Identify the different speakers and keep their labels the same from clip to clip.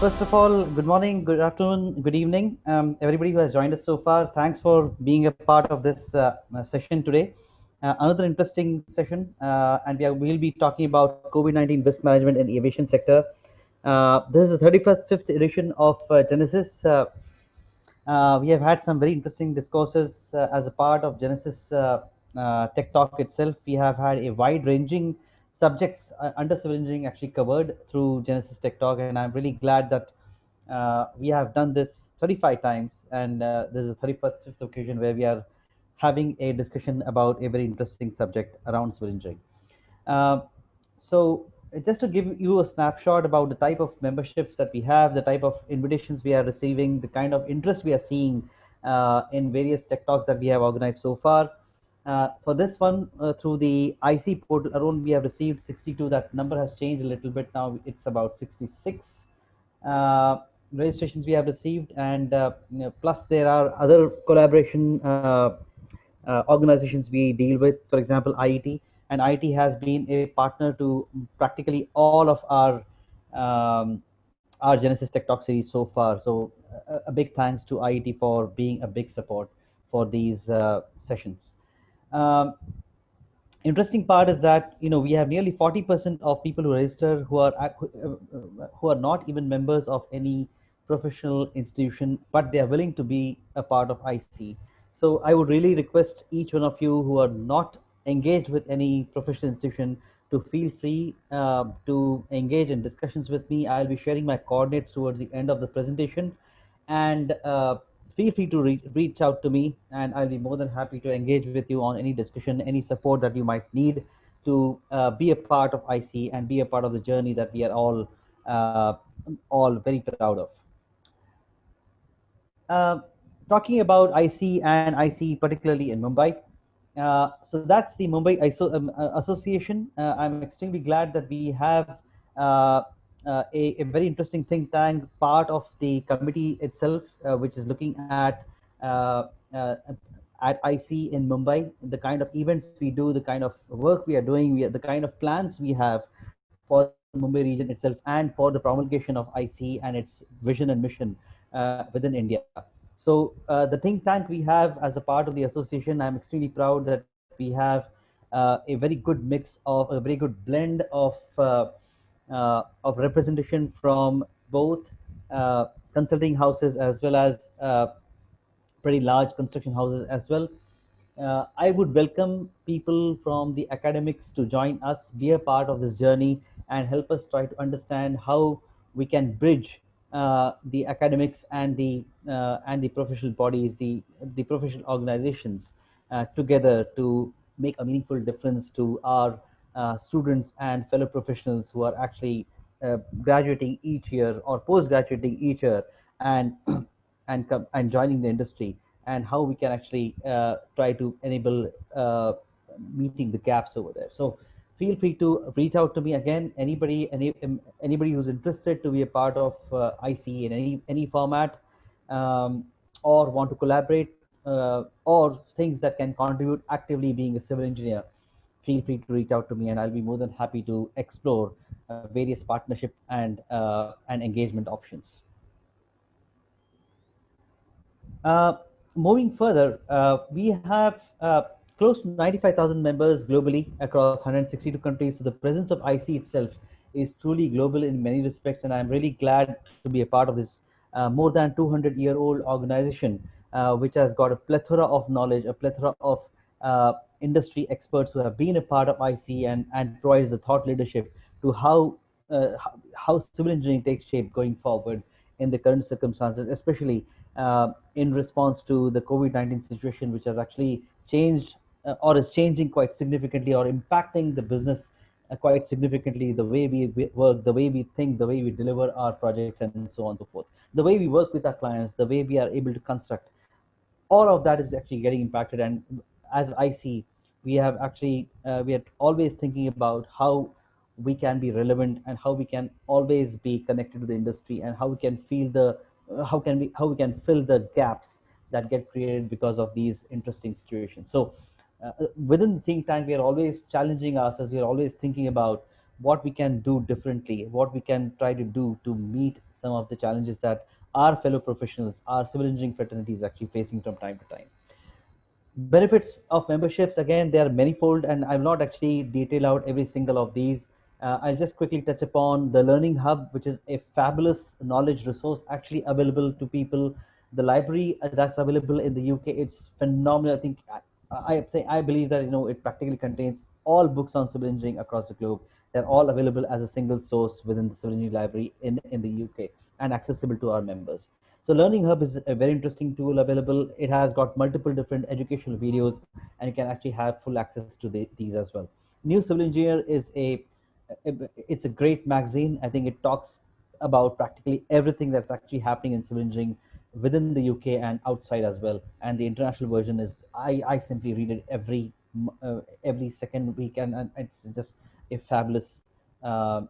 Speaker 1: First of all, good morning, good afternoon, good evening, everybody who has joined us so far. Thanks for being a part of this session today. Another interesting session, and we'll be talking about COVID-19 risk management in the aviation sector. This is the 31st, fifth edition of Genesis. We have had some very interesting discourses as a part of Genesis Tech Talk itself. We have had a wide-ranging subjects under civil engineering actually covered through Genesis Tech Talk, and I'm really glad that we have done this 35 times, and this is the 31st, fifth occasion where we are having a discussion about a very interesting subject around civil engineering. So just to give you a snapshot about the type of memberships that we have, the type of invitations we are receiving, the kind of interest we are seeing in various tech talks that we have organized so far. For this one, through the IC portal alone, we have received 62. That number has changed a little bit now. It's about 66 registrations we have received, and plus there are other collaboration organizations we deal with, for example, IET, and IET has been a partner to practically all of our Genesis Tech Talk series so far. So a big thanks to IET for being a big support for these sessions. Um, Interesting part is that we have nearly 40% of people who register who are not even members of any professional institution, but they are willing to be a part of IC. So I would really request each one of you who are not engaged with any professional institution to feel free to engage in discussions with me. I'll be sharing my coordinates towards the end of the presentation, and feel free to reach out to me, and I'll be more than happy to engage with you on any discussion, any support that you might need to be a part of IC and be a part of the journey that we are all very proud of. Uh, Talking about IC and IC particularly in Mumbai. So that's the Mumbai Association. I'm extremely glad that we have a very interesting think tank part of the committee itself, which is looking uh, uh, at IC in Mumbai, the kind of events we do, the kind of work we are doing, the kind of plans we have for the Mumbai region itself, and for the promulgation of IC and its vision and mission within India. So the think tank we have as a part of the association, I'm extremely proud that we have a very good mix of a very good blend of representation from both consulting houses as well as pretty large construction houses as well. I would welcome people from the academics to join us, be a part of this journey, and help us try to understand how we can bridge the academics and the professional bodies, the professional organizations together to make a meaningful difference to our students and fellow professionals who are actually graduating each year or post graduating each year, and and joining the industry, and how we can actually try to enable meeting the gaps over there. So feel free to reach out to me again. Anybody who's interested to be a part of IC in any format, um, or want to collaborate, or things that can contribute actively being a civil engineer, feel free to reach out to me, and I'll be more than happy to explore various partnership and engagement options. Uh, Moving further, we have close to 95,000 members globally across 162 countries. So the presence of IC itself is truly global in many respects, and I'm really glad to be a part of this more than 200-year-old organization, which has got a plethora of knowledge, a plethora of industry experts who have been a part of IC, and provides the thought leadership to how civil engineering takes shape going forward in the current circumstances, especially in response to the COVID-19 situation, which has actually changed or is changing quite significantly or impacting the business quite significantly, the way we work, the way we think, the way we deliver our projects, and so on and so forth, the way we work with our clients, the way we are able to construct, all of that is actually getting impacted. And as I see, we are always thinking about how we can be relevant and how we can always be connected to the industry, and how we can feel the how we can fill the gaps that get created because of these interesting situations. So within the think tank, we are always challenging ourselves. We are always thinking about what we can do differently, what we can try to do to meet some of the challenges that our fellow professionals, our civil engineering fraternity is actually facing from time to time. Benefits of memberships, again, they are manifold, and I'll not actually detail out every single of these. I'll just quickly touch upon the Learning Hub, which is a fabulous knowledge resource actually available to people. The library that's available in the UK, it's phenomenal. I think I believe that it practically contains all books on civil engineering across the globe. They're all available as a single source within the civil engineering library in the UK and accessible to our members. So Learning Hub is a very interesting tool available. It has got multiple different educational videos, and you can actually have full access to these as well. New Civil Engineer is it's a great magazine. I think it talks about practically everything that's actually happening in civil engineering within the UK and outside as well. And the international version is I simply read it every second week, and it's just a uh,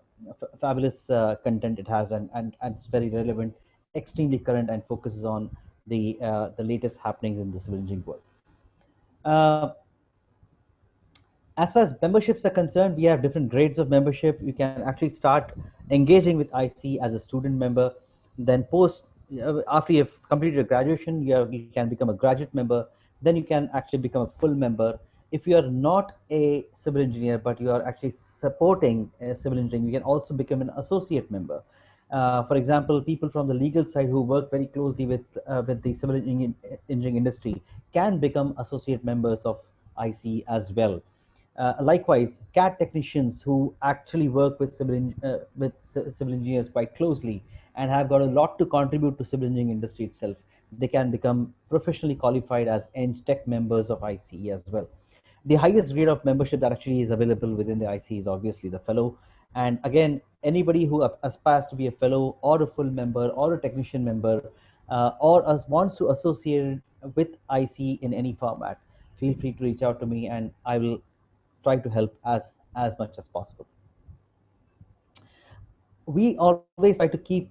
Speaker 1: fabulous content it has, and it's very relevant, extremely current, and focuses on the latest happenings in the civil engineering world. Uh, as far as memberships are concerned, we have different grades of membership. You can actually start engaging with IC as a student member. Then post after you've completed your graduation, you can become a graduate member. Then you can actually become a full member. If you are not a civil engineer, but you are actually supporting civil engineering, you can also become an associate member. For example, people from the legal side who work very closely with the civil engineering industry can become associate members of IC as well. Likewise, CAD technicians who actually work with civil engineers quite closely and have got a lot to contribute to civil engineering industry itself, they can become professionally qualified as Eng Tech members of ICE as well. The highest grade of membership that actually is available within the IC is obviously the fellow. And again, anybody who aspires to be a fellow or a full member or a technician member, wants to associate with IC in any format, feel free to reach out to me, and I will try to help as much as possible. We always try to keep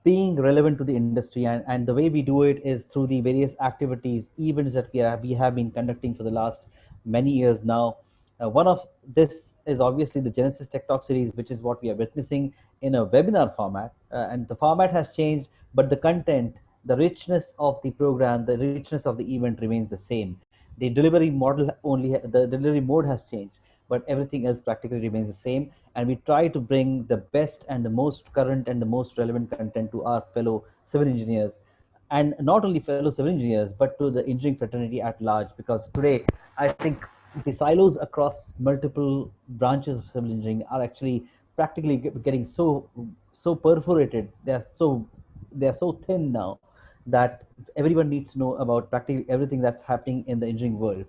Speaker 1: being relevant to the industry, and the way we do it is through the various activities, events that we have been conducting for the last many years now. One of this is obviously the Genesis Tech Talk series, which is what we are witnessing in a webinar format. And the format has changed, but the content, the richness of the program, the richness of the event remains the same. The delivery model only, the delivery mode has changed, but everything else practically remains the same. And we try to bring the best and the most current and the most relevant content to our fellow civil engineers, and not only fellow civil engineers, but to the engineering fraternity at large. Because today, I think the silos across multiple branches of civil engineering are actually practically getting so perforated. They are so thin now that everyone needs to know about practically everything that's happening in the engineering world,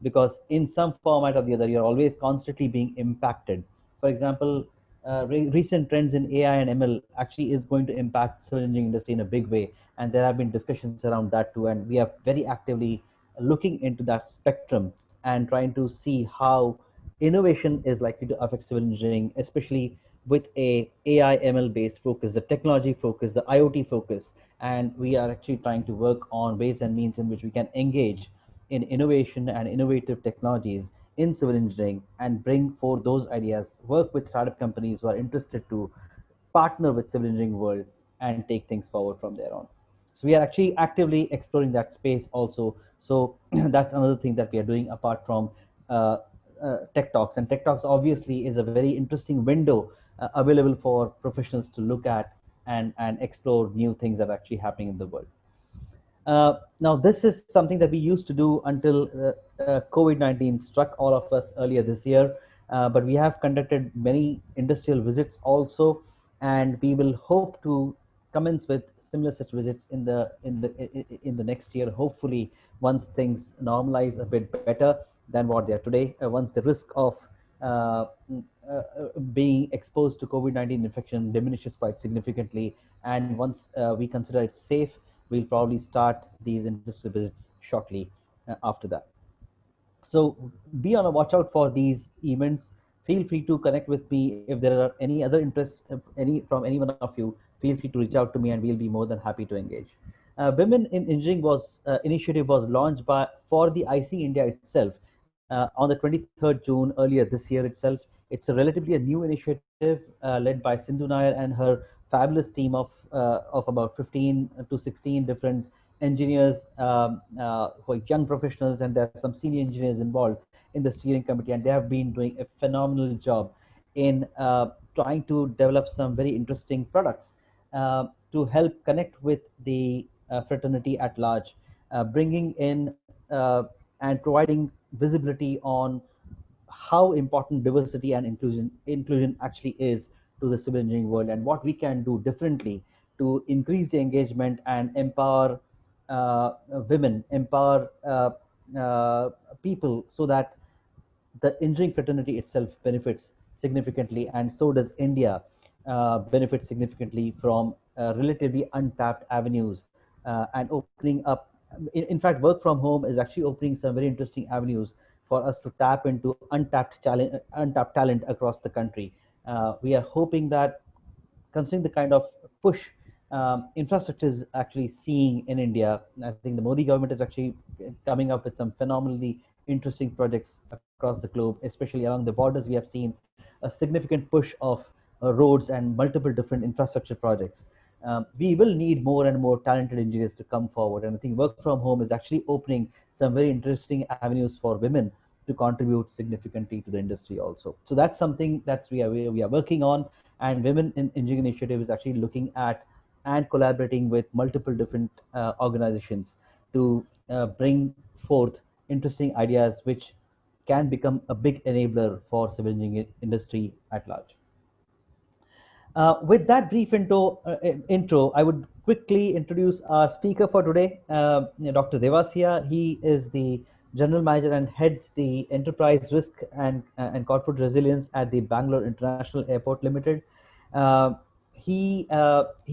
Speaker 1: because in some format or the other, you're always constantly being impacted. For example, recent trends in AI and ML actually is going to impact civil engineering industry in a big way, and there have been discussions around that too. And we are very actively looking into that spectrum and trying to see how innovation is likely to affect civil engineering, especially with a AI ML based focus, the technology focus, the IoT focus. And we are actually trying to work on ways and means in which we can engage in innovation and innovative technologies in civil engineering and bring forth those ideas, work with startup companies who are interested to partner with civil engineering world and take things forward from there on. So we are actually actively exploring that space also. So that's another thing that we are doing apart from uh, Tech Talks. And Tech Talks obviously is a very interesting window available for professionals to look at and explore new things that are actually happening in the world. Now, this is something that we used to do until COVID-19 struck all of us earlier this year. But we have conducted many industrial visits also, and we will hope to commence with similar such visits in the next year. Hopefully, once things normalize a bit better than what they are today, once the risk of uh, being exposed to COVID-19 infection diminishes quite significantly, and once we consider it safe, we'll probably start these industrial visits shortly after that. So be on a watch out for these events. Feel free to connect with me if there are any other interests, any one of you. Feel free to reach out to me, and we'll be more than happy to engage. Women in Engineering was initiative was launched by for the IC India itself on the 23rd June earlier this year itself. It's a relatively a new initiative led by Sindhu Nair and her fabulous team of about 15 to 16 different engineers who are young professionals, and there are some senior engineers involved in the steering committee, and they have been doing a phenomenal job in trying to develop some very interesting products to help connect with the fraternity at large, bringing in and providing visibility on how important diversity and inclusion actually is to the civil engineering world, and what we can do differently to increase the engagement and empower women, empower people, so that the engineering fraternity itself benefits significantly, and so does India benefit significantly from relatively untapped avenues and opening up. In fact, work from home is actually opening some very interesting avenues for us to tap into untapped talent across the country. We are hoping that, considering the kind of push infrastructure is actually seeing in India, I think the Modi government is actually coming up with some phenomenally interesting projects across the globe, especially along the borders. We have seen a significant push of roads and multiple different infrastructure projects. We will need more and more talented engineers to come forward, and I think work from home is actually opening some very interesting avenues for women to contribute significantly to the industry also. So that's something that we are working on, and Women in Engineering Initiative is actually looking at and collaborating with multiple different organizations to bring forth interesting ideas which can become a big enabler for civil engineering industry at large. With that brief intro, I would quickly introduce our speaker for today, Dr. Devasia. He is the General Manager and heads the Enterprise Risk and Corporate Resilience at the Bangalore International Airport Ltd. He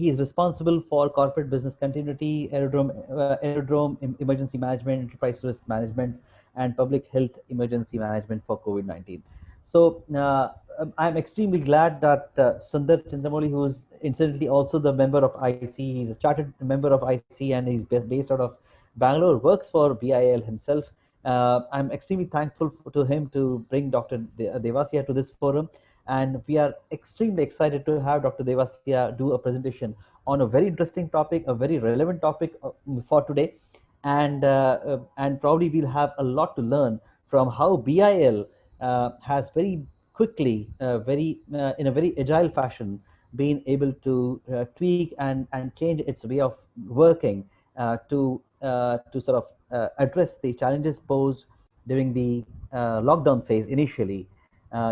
Speaker 1: is responsible for corporate business continuity, aerodrome emergency management, enterprise risk management, and public health emergency management for COVID-19. So I'm extremely glad that Sundar Chandramoli, who is incidentally also the member of IC, he's a chartered member of IC and he's based out of Bangalore, works for BIL himself. I'm extremely thankful to him to bring Dr. Devasia to this forum, and we are extremely excited to have Dr. Devasia do a presentation on a very interesting topic, a very relevant topic for today, and probably we'll have a lot to learn from how BIL has very quickly, very in a very agile fashion, been able to tweak and change its way of working to sort of address the challenges posed during the lockdown phase initially,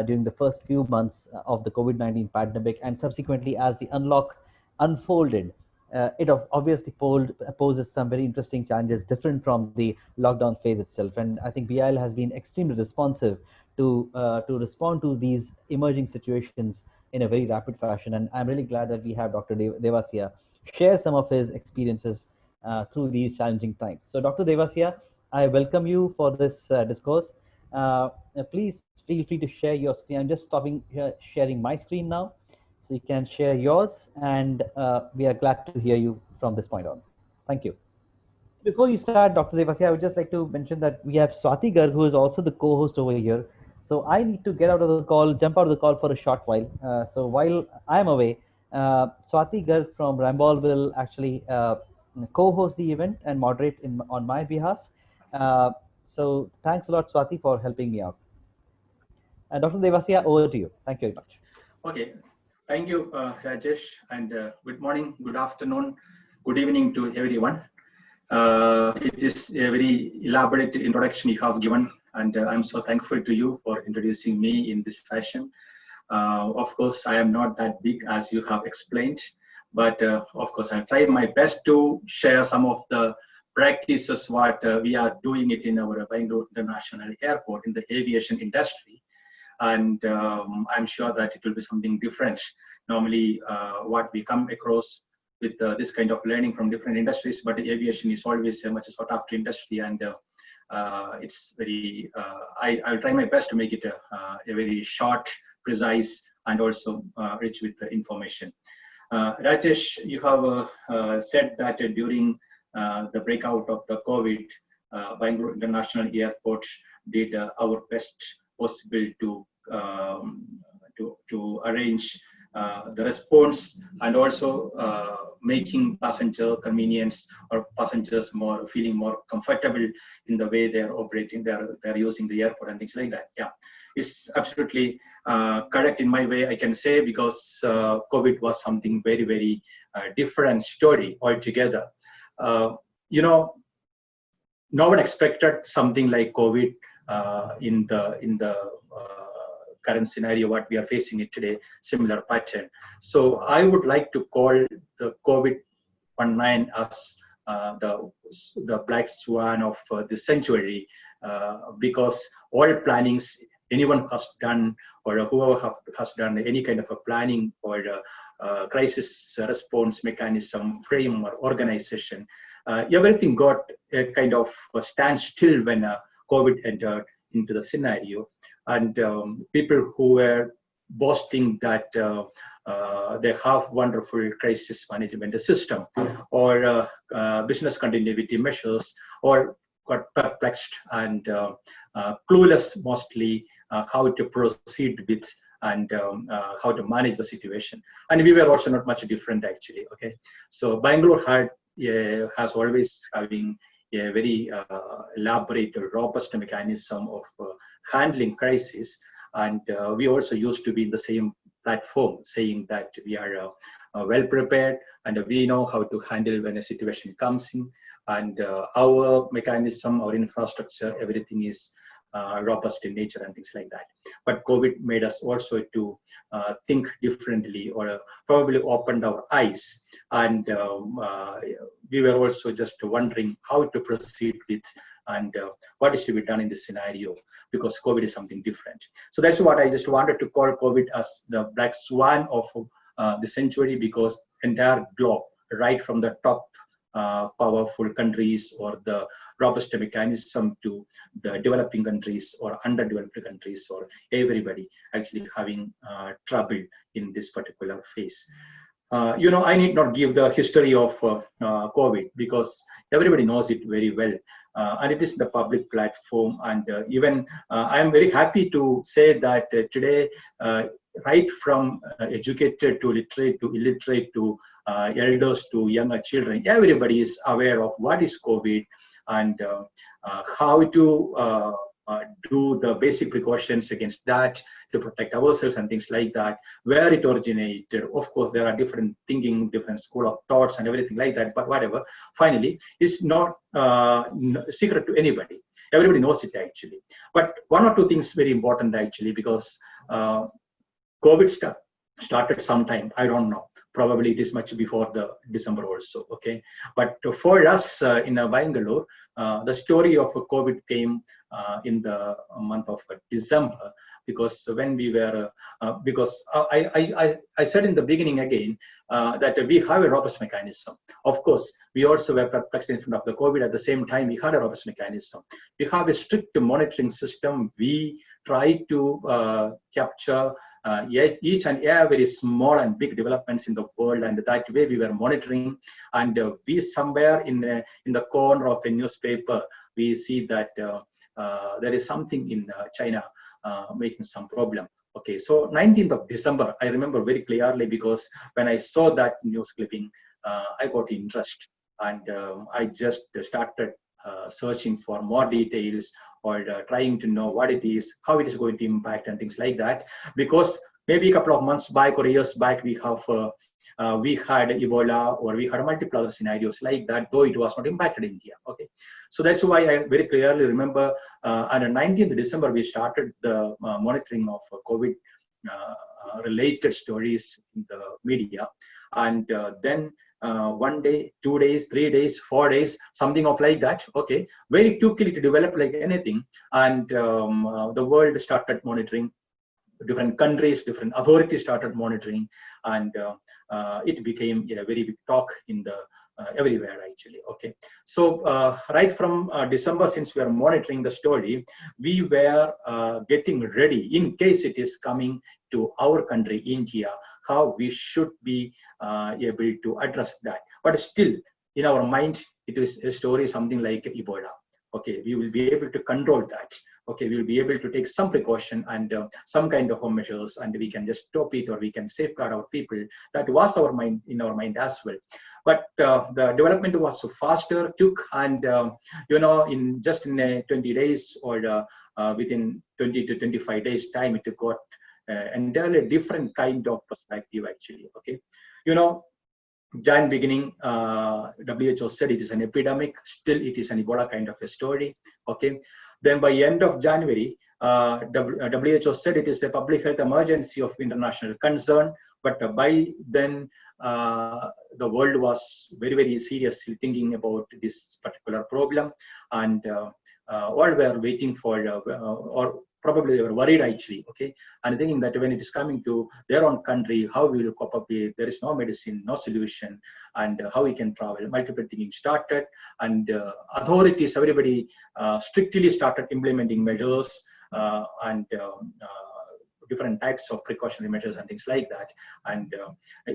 Speaker 1: during the first few months of the COVID-19 pandemic, and subsequently as the unlock unfolded. It obviously poses some very interesting challenges different from the lockdown phase itself, and I think BIL has been extremely responsive to respond to these emerging situations in a very rapid fashion. And I'm really glad that we have Dr. Devasia share some of his experiences through these challenging times. So, Dr. Devasia, I welcome you for this discourse. Please feel free to share your screen. I'm just stopping sharing my screen now, so you can share yours, and we are glad to hear you from this point on. Thank you. Before you start, Dr. Devasia, I would just like to mention that we have Swati Garg, who is also the co-host over here. So I need to get out of the call, jump out of the call for a short while. So while I'm away, Swati Garg from Rambol will actually co-host the event and moderate on my behalf. So thanks a lot, Swati, for helping me out. Dr. Devasia, over to you. Thank you very much.
Speaker 2: Okay, thank you, Rajesh, and good morning, good afternoon, good evening to everyone. It is a very elaborate introduction you have given, and I'm so thankful to you for introducing me in this fashion. Of course, I am not that big as you have explained, but of course, I'll try my best to share some of the practices what we are doing it in our Bangalore International Airport in the aviation industry. And I'm sure that it will be something different. Normally, what we come across with this kind of learning from different industries, but aviation is always a much sought after industry, and it's very. I'll try my best to make it a very short, precise, and also rich with the information. Rajesh, you have said that during the breakout of the COVID, Bangalore International Airport did our best possible to arrange the response, and also making passenger convenience or passengers more feeling more comfortable in the way they are operating, they're using the airport and things like that. Yeah, it's absolutely correct in my way, I can say, because COVID was something very, very different story altogether. You know, no one expected something like COVID in the current scenario what we are facing it today, similar pattern. So I would like to call the COVID-19 as the black swan of this century, because all plannings anyone has done, or whoever has done any kind of a planning or crisis response mechanism, frame, or organization, everything got a kind of a standstill when COVID entered into the scenario. And people who were boasting that they have wonderful crisis management system or business continuity measures, or got perplexed and clueless mostly how to proceed with and how to manage the situation. And we were also not much different actually. Okay, so Bangalore has always having a very elaborate, robust mechanism of handling crisis, and we also used to be in the same platform, saying that we are well prepared and we know how to handle when a situation comes in, and our mechanism, our infrastructure, everything is robust in nature and things like that. But COVID made us also to think differently, or probably opened our eyes, and we were also just wondering how to proceed with and what is to be done in this scenario, because COVID is something different. So that's what I just wanted to call COVID as the black swan of the century, because entire globe, right from the top powerful countries or the robust mechanism to the developing countries or underdeveloped countries, or everybody actually having trouble in this particular phase. You know, I need not give the history of COVID, because everybody knows it very well, and it is the public platform. And even I am very happy to say that today, right from educated to literate to illiterate to elders to younger children, everybody is aware of what is COVID and how to do the basic precautions against that to protect ourselves and things like that, where it originated. Of course, there are different thinking, different school of thoughts and everything like that, but whatever, finally, it's not secret to anybody. Everybody knows it actually. But one or two things very important actually, because COVID started sometime, I don't know. Probably it is much before the December also, okay? But for us in Bangalore, the story of COVID came in the month of December, because when we were, because I said in the beginning again that we have a robust mechanism. Of course, we also were perplexed in front of the COVID. At the same time, we had a robust mechanism. We have a strict monitoring system. We try to capture each and every small and big developments in the world, and that way we were monitoring. And we somewhere in the corner of a newspaper, we see that there is something in China making some problem. Okay, so 19th of December, I remember very clearly, because when I saw that news clipping, I got interest, and I just started searching for more details, or trying to know what it is, how it is going to impact and things like that. Because maybe a couple of months back or years back, we had Ebola, or we had multiple other scenarios like that, though it was not impacted India. Okay, so that's why I very clearly remember on the 19th of December, we started the monitoring of COVID related stories in the media. And then 1 day, 2 days, 3 days, 4 days, something of like that. Okay, very quickly to develop like anything. And the world started monitoring, different countries, different authorities started monitoring, and it became a very big talk in the everywhere actually. Okay, so right from December, since we are monitoring the story, we were getting ready in case it is coming to our country, India, how we should be able to address that. But still, in our mind, it is a story something like Ebola. Okay, we will be able to control that. okay, we will be able to take some precaution and some kind of measures, and we can just stop it, or we can safeguard our people. That was our mind, in our mind as well. But the development was so faster, took, and in just in 20 days or within 20 to 25 days time, it got entirely different kind of perspective actually. Okay, Jan beginning, WHO said it is an epidemic. Still, it is an Ebola kind of a story. Okay. Then by end of January, WHO said it is a public health emergency of international concern. But by then, the world was very, very seriously thinking about this particular problem, and all were waiting for, or probably they were worried actually, okay, and thinking that when it is coming to their own country, how we will cope up with, there is no medicine, no solution, and how we can travel. Multiple thinking started, and authorities, everybody strictly started implementing measures and different types of precautionary measures and things like that. And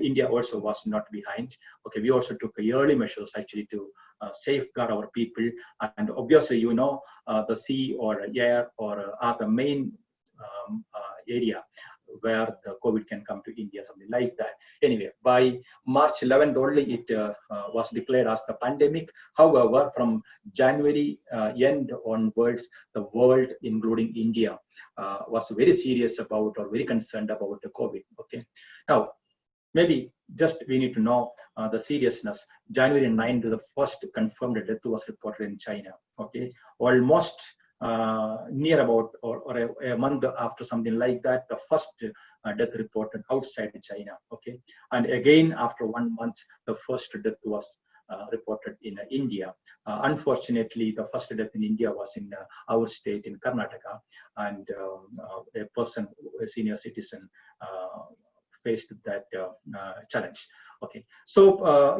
Speaker 2: India also was not behind. Okay, we also took early measures actually to safeguard our people. And obviously, the sea or air or are the main area where the COVID can come to India, something like that. Anyway, by March 11th only, it was declared as the pandemic. However, from January end onwards, the world, including India, was very serious about or very concerned about the COVID. Okay, now maybe just we need to know the seriousness. January 9th, the first confirmed death was reported in China. Okay, almost near about or a month after, something like that, the first death reported outside China. Okay, and again after 1 month, the first death was reported in India. Unfortunately, the first death in India was in our state in Karnataka, and a person, a senior citizen, faced that challenge. Okay, so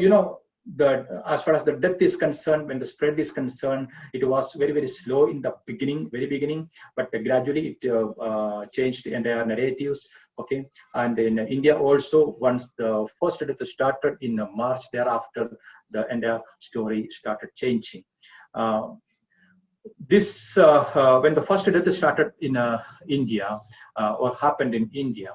Speaker 2: as far as the death is concerned, when the spread is concerned, it was very, very slow in the beginning, very beginning, but gradually it changed the entire narratives. Okay, and in India also, once the first death started in March, thereafter the entire story started changing. This when the first death started in India or happened in India,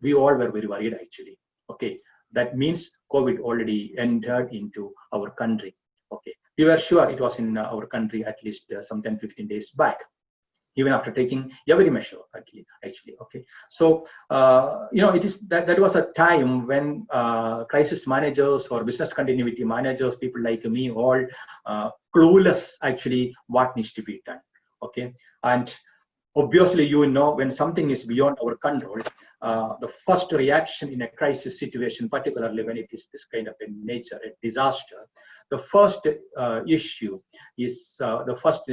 Speaker 2: we all were very worried actually. Okay, that means COVID already entered into our country. Okay, we were sure it was in our country at least some 10-15 days back, even after taking every measure actually. Okay, so it is that was a time when crisis managers or business continuity managers, people like me, all clueless actually what needs to be done. Okay, and obviously, when something is beyond our control, the first reaction in a crisis situation, particularly when it is this kind of a nature, a disaster, the first issue is the first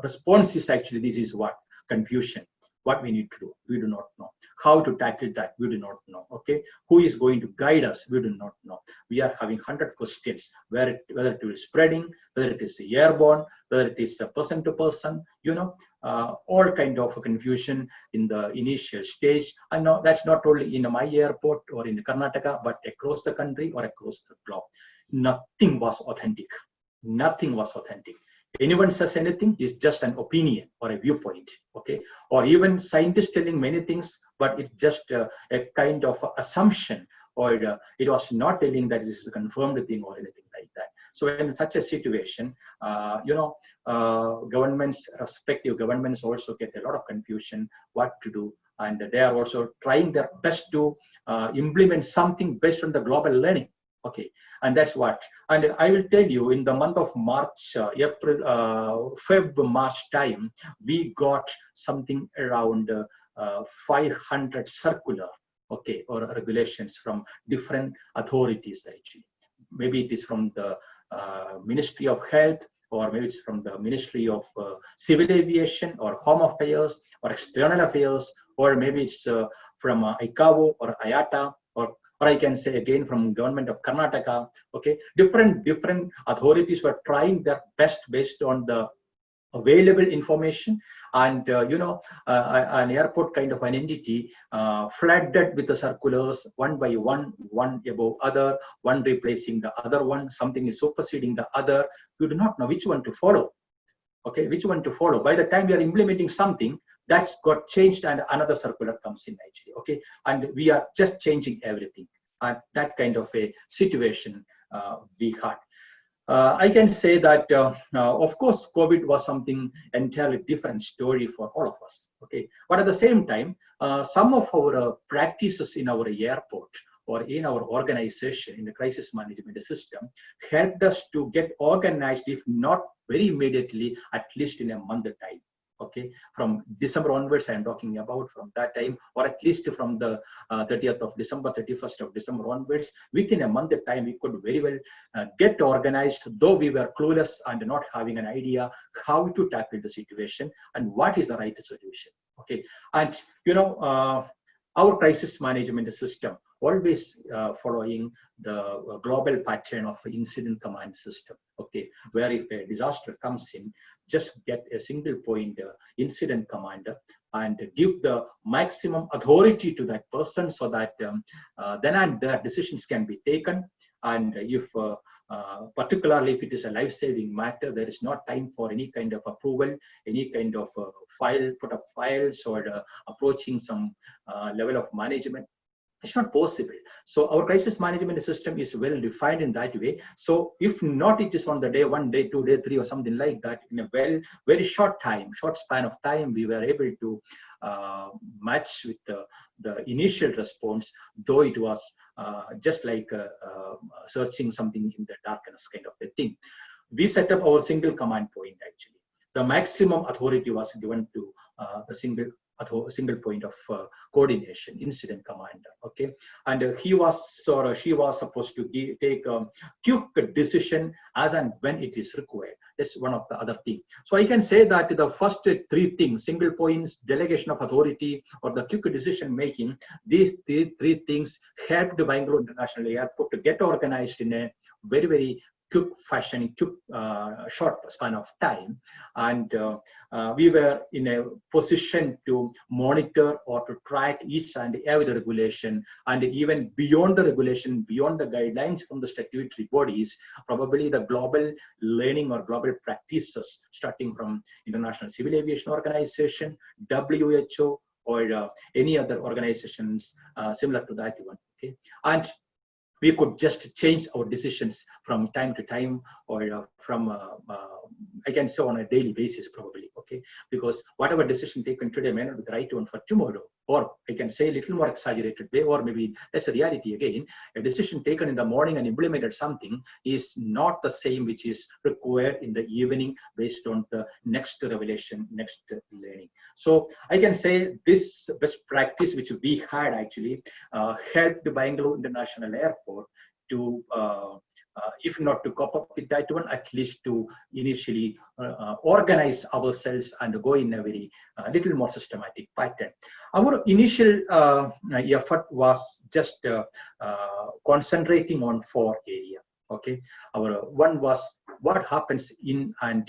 Speaker 2: response is actually, this is what? Confusion. What we need to do, we do not know. How to tackle that, we do not know. Okay, who is going to guide us, we do not know. We are having 100 questions, whether it is spreading, whether it is airborne, whether it is person to person, all kind of confusion in the initial stage. I know that's not only in my airport or in Karnataka, but across the country or across the globe. Nothing was authentic. Nothing was authentic. Anyone says anything is just an opinion or a viewpoint, okay? Or even scientists telling many things, but it's just a kind of assumption, or it was not telling that this is a confirmed thing or anything like that. So in such a situation, governments, respective governments also get a lot of confusion what to do, and they are also trying their best to implement something based on the global learning. Okay, and that's what. And I will tell you, in the month of March, March time, we got something around 500 circular, okay, or regulations from different authorities actually. Maybe it is from the Ministry of Health, or maybe it's from the Ministry of Civil Aviation or Home Affairs or External Affairs, or maybe it's from ICAO or IATA, or I can say again from government of Karnataka. Okay, different authorities were trying their best based on the available information, and an airport kind of an entity flooded with the circulars one by one above other, one replacing the other one, something is superseding the other. You do not know which one to follow. Okay, which one to follow? By the time we are implementing something, that's got changed and another circular comes in actually. Okay, and we are just changing everything. And that kind of a situation we had. I can say that, of course, COVID was something entirely different story for all of us. Okay, but at the same time, some of our practices in our airport or in our organization in the crisis management system helped us to get organized, if not very immediately, at least in a month time. Okay, from December onwards, I'm talking about from that time, or at least from the 30th of December, 31st of December onwards, within a month of time, we could very well get organized, though we were clueless and not having an idea how to tackle the situation and what is the right solution. Okay, and our crisis management system always following the global pattern of incident command system. Okay, where if a disaster comes in, just get a single point incident commander and give the maximum authority to that person, so that then and there decisions can be taken. And if particularly if it is a life-saving matter, there is not time for any kind of approval, any kind of put up files, or approaching some level of management. It's not possible. So our crisis management system is well defined in that way. So if not, it is on the day 1, day 2, day 3, or something like that, in a very short span of time, we were able to match with the initial response, though it was just like searching something in the darkness kind of a thing. We set up our single command point actually. The maximum authority was given to the single point of coordination, incident commander. Okay, and he was or she was supposed to take a quick decision as and when it is required. That's one of the other things. So I can say that the first 3 things, single points, delegation of authority, or the quick decision making, these 3 things helped Bangalore International Airport to get organized in a very quick fashion, short span of time, and we were in a position to monitor or to track each and every regulation, and even beyond the regulation, beyond the guidelines from the statutory bodies, probably the global learning or global practices, starting from International Civil Aviation Organization, WHO, or any other organizations similar to that one. Okay, and we could just change our decisions from time to time, or from I can say on a daily basis probably. Okay, because whatever decision taken today may not be the right one for tomorrow, or I can say a little more exaggerated way, or maybe that's a reality again. A decision taken in the morning and implemented something is not the same which is required in the evening based on the next revelation, next learning. So I can say this best practice which we had actually helped Bangalore International Airport to if not to cope up with that one, at least to initially organize ourselves and go in a very little more systematic pattern. Our initial effort was just concentrating on 4 areas. Okay, our one was what happens in and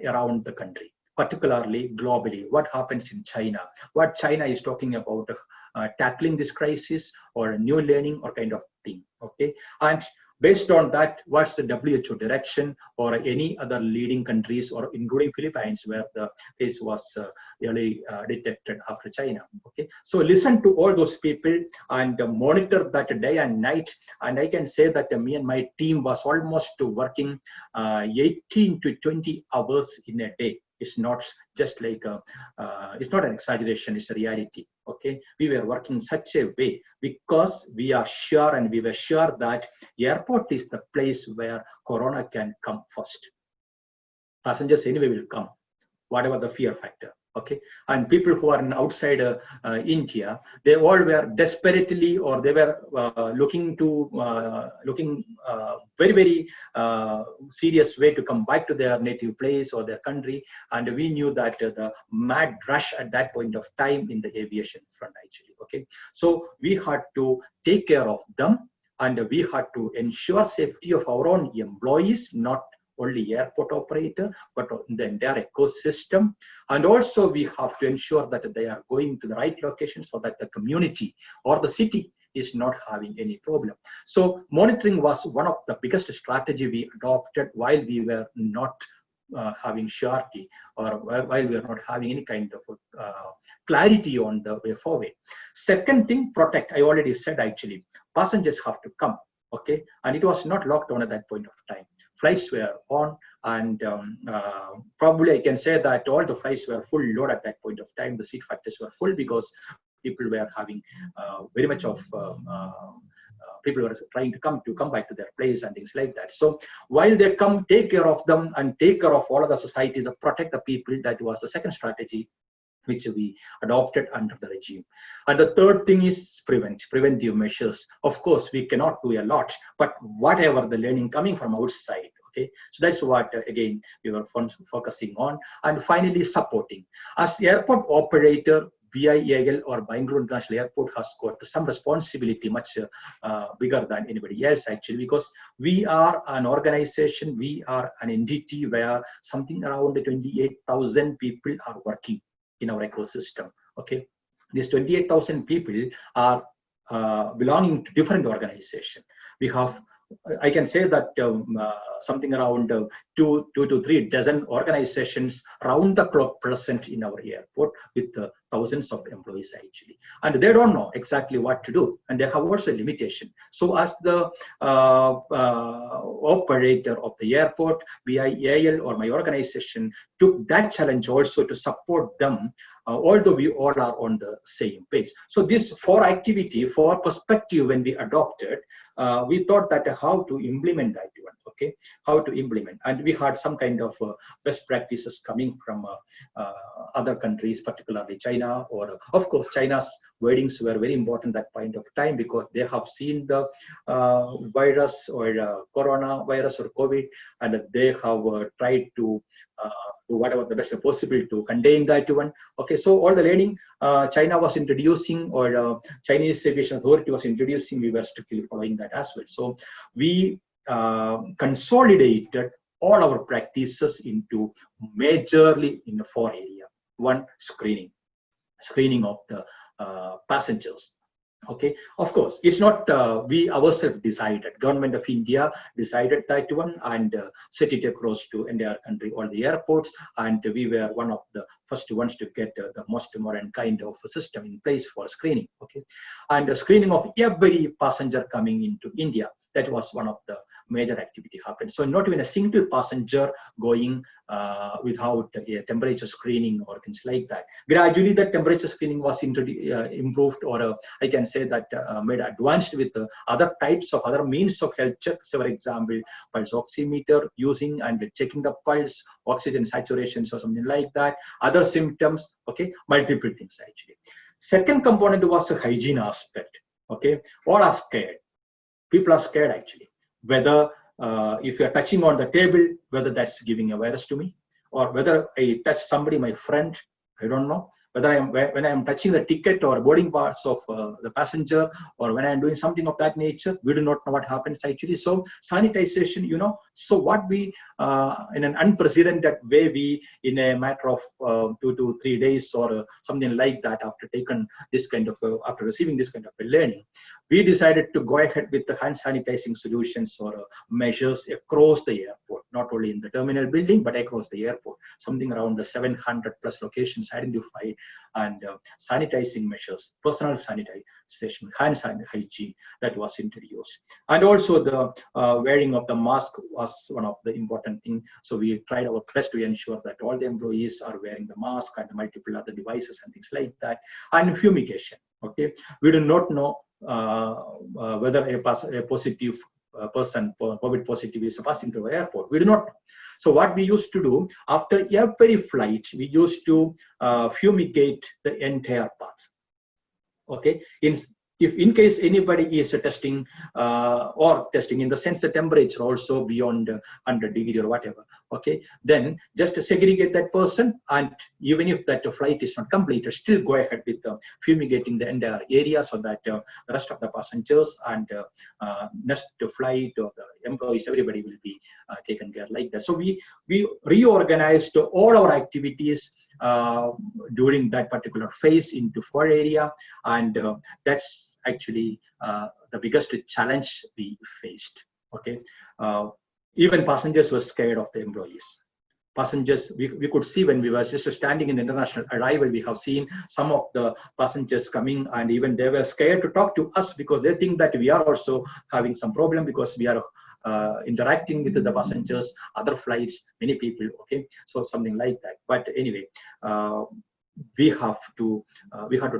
Speaker 2: around the country, particularly globally. What happens in China? What China is talking about tackling this crisis, or a new learning or kind of thing. Okay, and based on that, what's the WHO direction, or any other leading countries, or including Philippines, where the case was early detected after China. Okay, so listen to all those people and monitor that day and night. And I can say that me and my team was almost working 18 to 20 hours in a day. It's not just like it's not an exaggeration, it's a reality. Okay, we were working such a way because we are sure, and we were sure that airport is the place where corona can come first. Passengers anyway will come, whatever the fear factor. Okay, and people who are in outside India, they all were desperately, or they were looking very serious way to come back to their native place or their country. And we knew that the mad rush at that point of time in the aviation front actually. Okay, so we had to take care of them, and we had to ensure safety of our own employees, not only airport operator, but in the entire ecosystem. And also we have to ensure that they are going to the right location, so that the community or the city is not having any problem. So monitoring was one of the biggest strategy we adopted while we were not having surety, or while we are not having any kind of clarity on the way forward. Second thing, protect. I already said actually, passengers have to come. Okay, and it was not locked down at that point of time. Flights were on, and probably I can say that all the flights were full load at that point of time. The seat factors were full because people were having very much of people were trying to come back to their place and things like that. So while they come, take care of them and take care of all of the societies, protect the people. That was the second strategy which we adopted under the regime. And the third thing is preventive measures. Of course, we cannot do a lot, but whatever the learning coming from outside, okay, so that's what again we were focusing on. And finally, supporting. As airport operator, BIAL or Bangalore International Airport has got some responsibility much bigger than anybody else actually, because we are an organization, we are an entity where something around 28,000 people are working in our ecosystem. Okay, these 28,000 people are belonging to different organizations. We have, I can say that something around 2 to 3 dozen organizations round the clock present in our airport with thousands of employees actually, and they don't know exactly what to do, and they have also a limitation. So as the operator of the airport, BIAL or my organization took that challenge also to support them, although we all are on the same page. So this for perspective when we adopted, we thought that how to implement that one, okay, how to implement. And we had some kind of best practices coming from other countries, particularly China, or of course China's wordings were very important at that point of time, because they have seen the virus or coronavirus or COVID, and they have tried to do whatever the best possible to contain that one. Okay, so all the learning China was introducing, or Chinese Aviation Authority was introducing, we were strictly following that as well. So we consolidated all our practices into majorly in the 4 areas. One, screening of the passengers. Okay, of course, it's not we ourselves decided. Government of India decided that one and set it across to entire country, all the airports, and we were one of the first ones to get the most modern kind of system in place for screening. Okay, and the screening of every passenger coming into India. That was one of the major activity happened. So not even a single passenger going without a temperature screening or things like that. Gradually, that temperature screening was improved, or I can say that made advanced with other types of other means of health checks. For example, pulse oximeter using and checking the pulse, oxygen saturations or something like that. Other symptoms, okay, multiple things actually. Second component was the hygiene aspect. Okay, all are scared. People are scared actually, whether if you're touching on the table, whether that's giving a virus to me, or whether I touch somebody, my friend, I don't know. Whether when I am touching the ticket or boarding parts of the passenger, or when I am doing something of that nature, we do not know what happens actually. So sanitization, you know, so what we, in an unprecedented way, we, in a matter of 2 to 3 days or something like that, after taking this kind of, after receiving this kind of a learning, we decided to go ahead with the hand sanitizing solutions or measures across the airport, not only in the terminal building, but across the airport. Something around the 700 plus locations identified, and sanitizing measures, personal sanitization, hand hygiene, that was introduced. And also the wearing of the mask was one of the important things. So we tried our best to ensure that all the employees are wearing the mask and multiple other devices and things like that. And fumigation, okay? We do not know whether a positive person, COVID positive, is passing through the airport. We do not know. So what we used to do, after every flight, we used to fumigate the entire path. Okay, if in case anybody is testing or testing in the sense the temperature also beyond 100 degree or whatever, okay, then just to segregate that person, and even if that flight is not completed, still go ahead with fumigating the entire area, so that the rest of the passengers and next flight or the employees, everybody will be taken care like that. So we reorganized all our activities during that particular phase into 4 areas, and that's actually the biggest challenge we faced. Okay, even passengers were scared of the employees. passengers, we could see when we were just standing in the international arrival, we have seen some of the passengers coming, and even they were scared to talk to us because they think that we are also having some problem because we are interacting with the passengers, other flights, many people, okay? So something like that. But anyway, we have to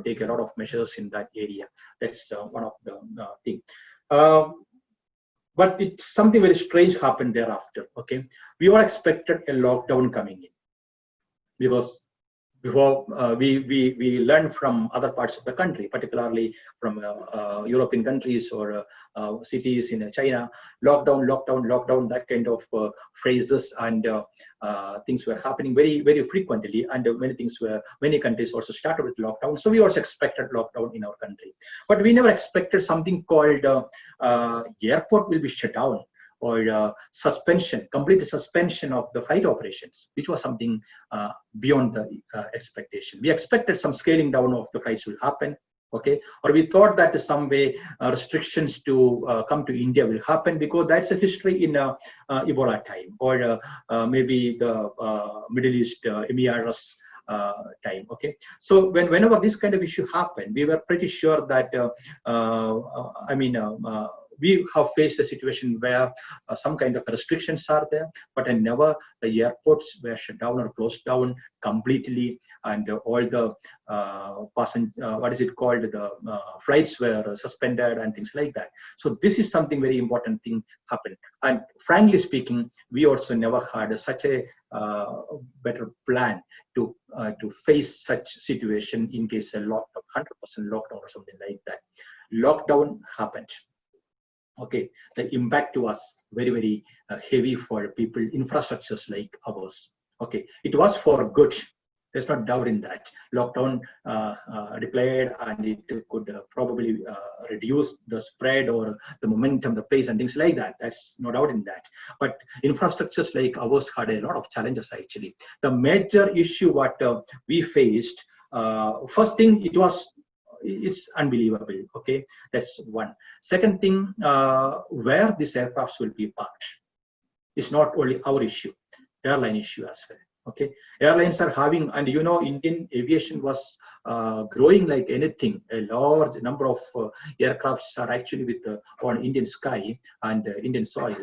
Speaker 2: take a lot of measures in that area. That's one of the thing. But it's something very strange happened thereafter. Okay, we all expected a lockdown coming in because before we learned from other parts of the country, particularly from European countries or cities in China, lockdown, that kind of phrases and things were happening very frequently, and many countries also started with lockdown. So we also expected lockdown in our country, but we never expected something called airport will be shut down, or complete suspension of the flight operations, which was something beyond the expectation. We expected some scaling down of the flights will happen, okay, or we thought that some way restrictions to come to India will happen because that's a history in Ebola time, or maybe the Middle East MERS time. Okay, so whenever this kind of issue happened, we were pretty sure that we have faced a situation where some kind of restrictions are there, but never the airports were shut down or closed down completely, and all the flights were suspended and things like that. So this is something very important thing happened. And frankly speaking, we also never had such a better plan to face such situation in case a lockdown, 100% lockdown or something like that. Lockdown happened. Okay, the impact to us very heavy for people, infrastructures like ours. Okay, it was for good. There's no doubt in that. Lockdown replayed, and it could probably reduce the spread or the momentum, the pace, and things like that. That's no doubt in that. But infrastructures like ours had a lot of challenges actually. The major issue what we faced, first thing, it's unbelievable. Okay, that's one. Second thing, where these aircrafts will be parked is not only our issue, airline issue as well. Okay, airlines are having, and Indian aviation was growing like anything. A large number of aircrafts are actually with on Indian sky and Indian soil,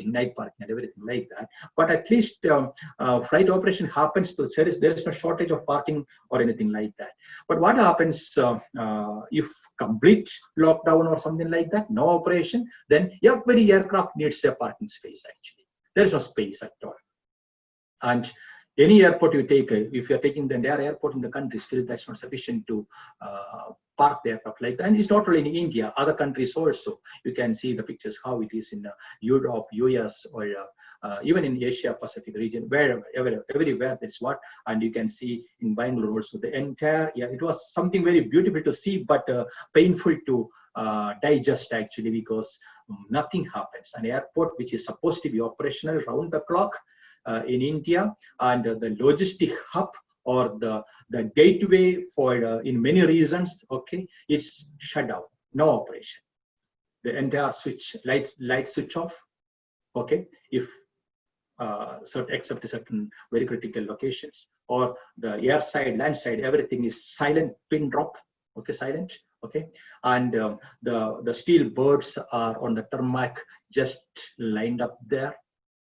Speaker 2: night parking and everything like that. But at least flight operation happens, so there is no shortage of parking or anything like that. But what happens if complete lockdown or something like that, no operation, then every aircraft needs a parking space actually. There is no space at all. And any airport you take, if you're taking the entire airport in the country, still that's not sufficient to park the aircraft like that. And it's not only in India, other countries also. You can see the pictures how it is in Europe, US, or even in Asia Pacific region, everywhere that's what. And you can see in Bangalore also the entire, it was something very beautiful to see, but painful to digest actually, because nothing happens. An airport which is supposed to be operational round the clock in India, and the logistic hub or the gateway for in many reasons, okay, it's shut down, no operation. The entire light switch off, okay, if except certain very critical locations, or the air side, land side, everything is silent, pin drop, okay, silent, okay, and the steel birds are on the tarmac, just lined up there.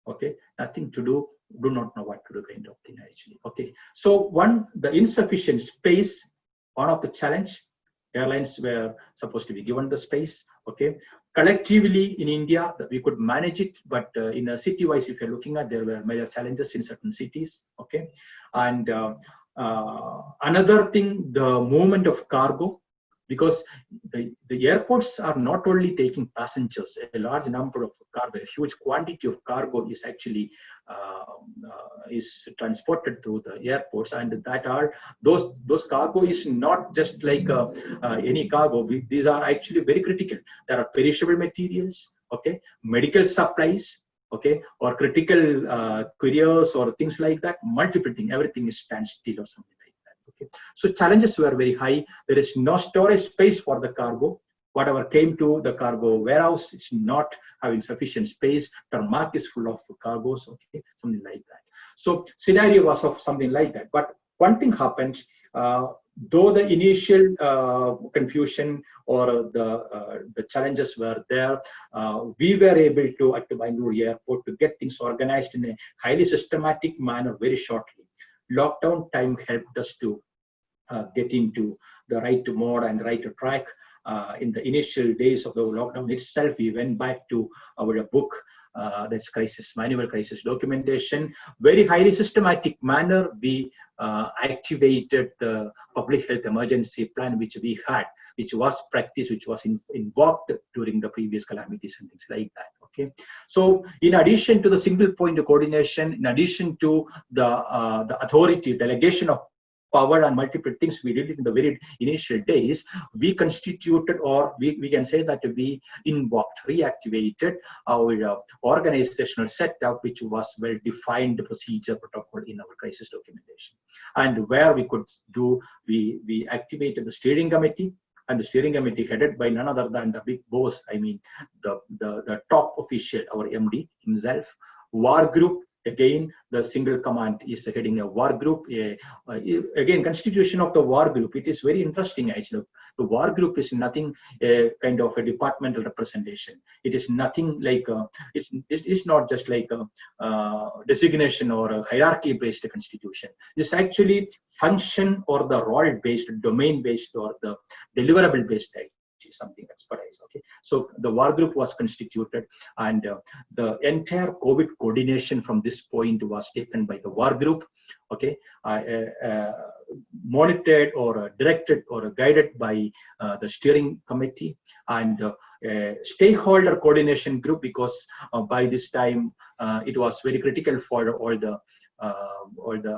Speaker 2: Okay, nothing to do not know what to do kind of thing actually. Okay, so the insufficient space, one of the challenge. Airlines were supposed to be given the space. Okay, collectively in India we could manage it, but in a city wise, if you're looking at, there were major challenges in certain cities. Okay, and another thing, the movement of cargo, because the airports are not only taking passengers, a large number of cargo, a huge quantity of cargo is actually is transported through the airports, and that are those cargo is not just like any cargo. These are actually very critical. There are perishable materials, okay, medical supplies, okay, or critical couriers or things like that. Multiple things, everything is standstill or something. Okay. So challenges were very high. There is no storage space for the cargo. whatever came to the cargo warehouse, it's not having sufficient space. Tarmac is full of cargoes, okay, something like that. So scenario was of something like that. But one thing happened, though the initial confusion or the challenges were there, we were able to, at the Bangalore airport, to get things organized in a highly systematic manner very shortly. Lockdown time helped us to get into the right mode and right track. In the initial days of the lockdown itself, we went back to our book, that's crisis manual, crisis documentation. Very highly systematic manner, we activated the public health emergency plan, which we had, which was practiced, which was invoked during the previous calamities and things like that. Okay, so in addition to the single point of coordination, in addition to the authority delegation of power and multiple things we did in the very initial days, we constituted, or we can say that we invoked, reactivated our organizational setup, which was well-defined procedure protocol in our crisis documentation. And where we could do, we activated the steering committee, and the steering committee headed by none other than the big boss, I mean the top official, our MD himself. War group, again, the single command is heading a war group. Again, constitution of the war group, it is very interesting actually. The war group is nothing kind of a departmental representation. It is nothing like, it's not just like a designation or a hierarchy-based constitution. It's actually function or the role-based, domain-based, or the deliverable-based something expertise. Okay, so the war group was constituted, and the entire COVID coordination from this point was taken by the war group. Okay, monitored or directed or guided by the steering committee, and stakeholder coordination group, because by this time it was very critical for all the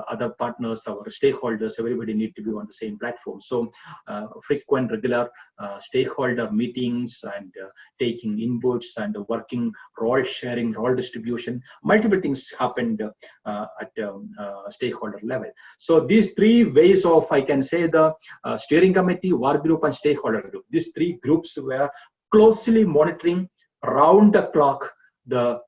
Speaker 2: other partners, our stakeholders, everybody need to be on the same platform. So frequent, regular stakeholder meetings, and taking inputs, and working role sharing, role distribution, multiple things happened at stakeholder level. So these three ways of, I can say, the steering committee, war group, and stakeholder group, these three groups were closely monitoring round the clock the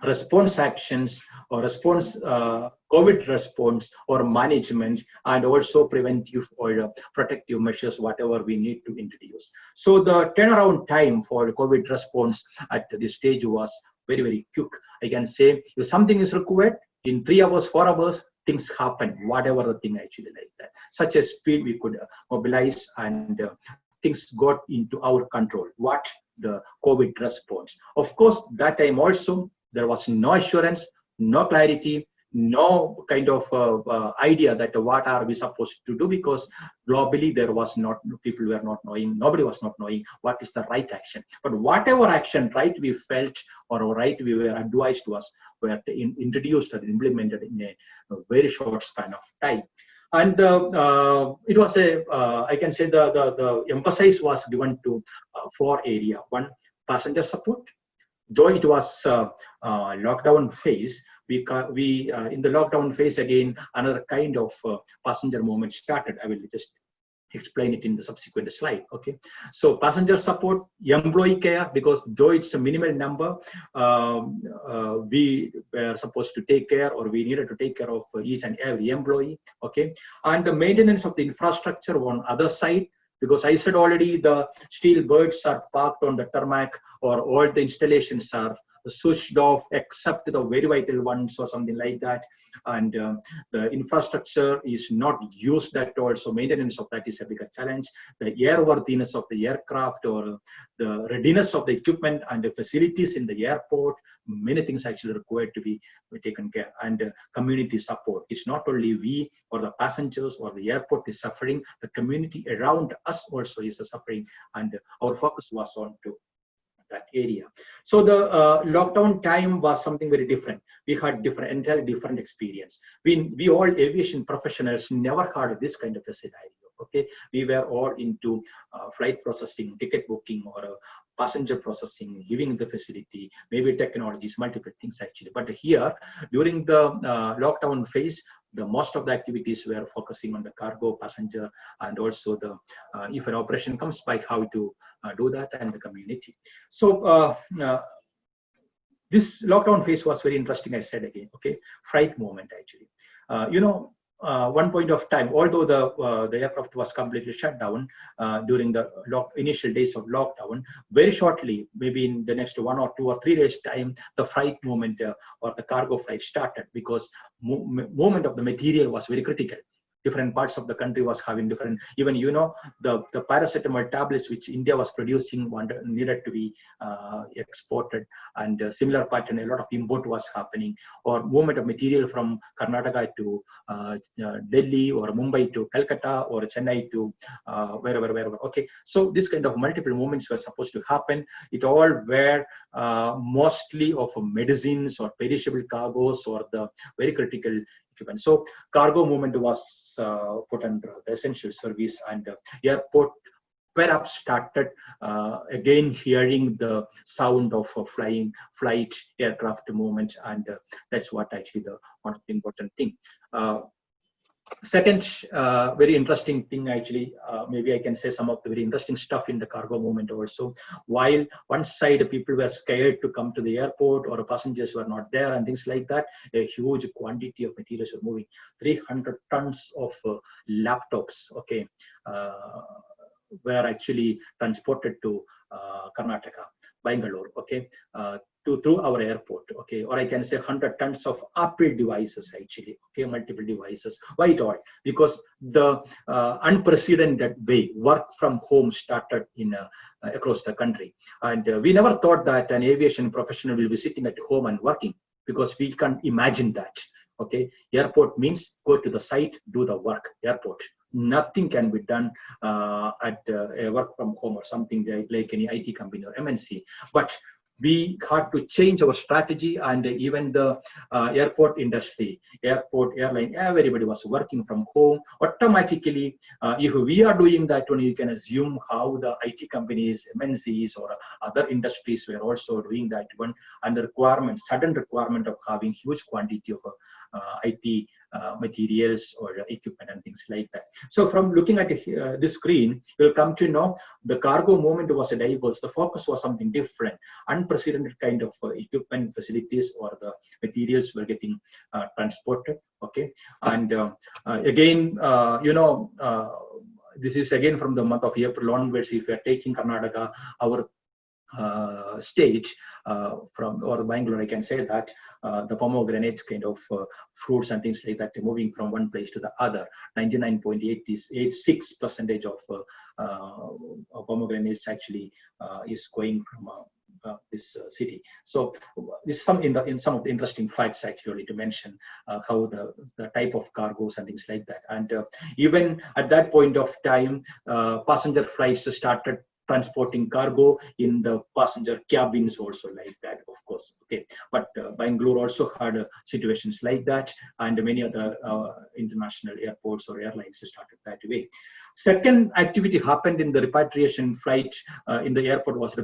Speaker 2: response actions or response, COVID response or management, and also preventive or protective measures, whatever we need to introduce. So the turnaround time for COVID response at this stage was very, very quick. I can say if something is required, in 3 hours, 4 hours, things happen, whatever the thing actually like that. Such a speed we could mobilize, and things got into our control. What? The COVID response. Of course, that time also, there was no assurance, no clarity, no kind of idea that what are we supposed to do, because globally there was not, people were not knowing, nobody was not knowing what is the right action. But whatever action right we felt or right we were advised was were introduced and implemented in a very short span of time. And it was a, I can say the emphasis was given to 4 areas. One, passenger support. Though it was lockdown phase, we in the lockdown phase again, another kind of passenger movement started. I will just explain it in the subsequent slide. Okay, so passenger support, employee care, because though it's a minimal number, we were supposed to take care, or we needed to take care of each and every employee. Okay, and the maintenance of the infrastructure on other side, because I said already the steel birds are parked on the tarmac, or all the installations are switched off except the very vital ones or something like that, and the infrastructure is not used at all, so maintenance of that is a bigger challenge. The airworthiness of the aircraft, or the readiness of the equipment and the facilities in the airport, many things actually required to be taken care. And community support, it's not only we or the passengers or the airport is suffering, the community around us also is suffering, and our focus was on to that area. So the lockdown time was something very different. We had entirely different experience. We all aviation professionals never had this kind of a scenario. Okay, we were all into flight processing, ticket booking, or passenger processing, giving the facility, maybe technologies, multiple things actually. But here, during the lockdown phase, the most of the activities were focusing on the cargo, passenger, and also the if an operation comes by, how to do that, and the community. So this lockdown phase was very interesting. I said again, okay, fright moment actually. One point of time, although the aircraft was completely shut down during the initial days of lockdown, very shortly, maybe in the next 1 or 2 or 3 days time, the flight movement or the cargo flight started, because movement of the material was very critical. Different parts of the country was having different, even the paracetamol tablets which India was producing needed to be exported, and similar pattern, a lot of import was happening, or movement of material from Karnataka to Delhi, or Mumbai to Calcutta, or Chennai to wherever. Okay, so this kind of multiple movements were supposed to happen. It all were mostly of medicines or perishable cargoes or the very critical equipment. So cargo movement was put under the essential service, and airport perhaps started again hearing the sound of flight aircraft movement, and that's what actually the one of the important thing. Second, very interesting thing actually, maybe I can say some of the very interesting stuff in the cargo movement also. While one side people were scared to come to the airport, or passengers were not there and things like that, a huge quantity of materials were moving. 300 tons of laptops, okay, were actually transported to Karnataka, Bangalore, okay, through our airport, okay, or I can say 100 tons of Apple devices actually, okay, multiple devices. Why it all? Because the unprecedented way work from home started in across the country, and we never thought that an aviation professional will be sitting at home and working, because we can't imagine that. Okay, airport means go to the site, do the work. Airport, nothing can be done at a work from home or something like any IT company or MNC. But we had to change our strategy, and even the airport industry, airport, airline, everybody was working from home. Automatically, if we are doing that one, you can assume how the IT companies, MNCs, or other industries were also doing that one, and the requirement, sudden requirement of having huge quantity of IT materials or equipment and things like that. So from looking at this screen, you'll come to know the cargo movement was a diverse. The focus was something different, unprecedented kind of equipment, facilities, or the materials were getting transported. Okay, and again, this is again from the month of April onwards. If we are taking Karnataka, our state from, or Bangalore, I can say that the pomegranate kind of fruits and things like that, moving from one place to the other. 99.86% of pomegranates actually is going from this city. So this is some of the interesting facts actually to mention how the type of cargoes and things like that. And even at that point of time, passenger flights started transporting cargo in the passenger cabins also like that, of course. Okay, but Bangalore also had situations like that, and many other international airports or airlines started that way. Second activity happened in the repatriation flight in the airport was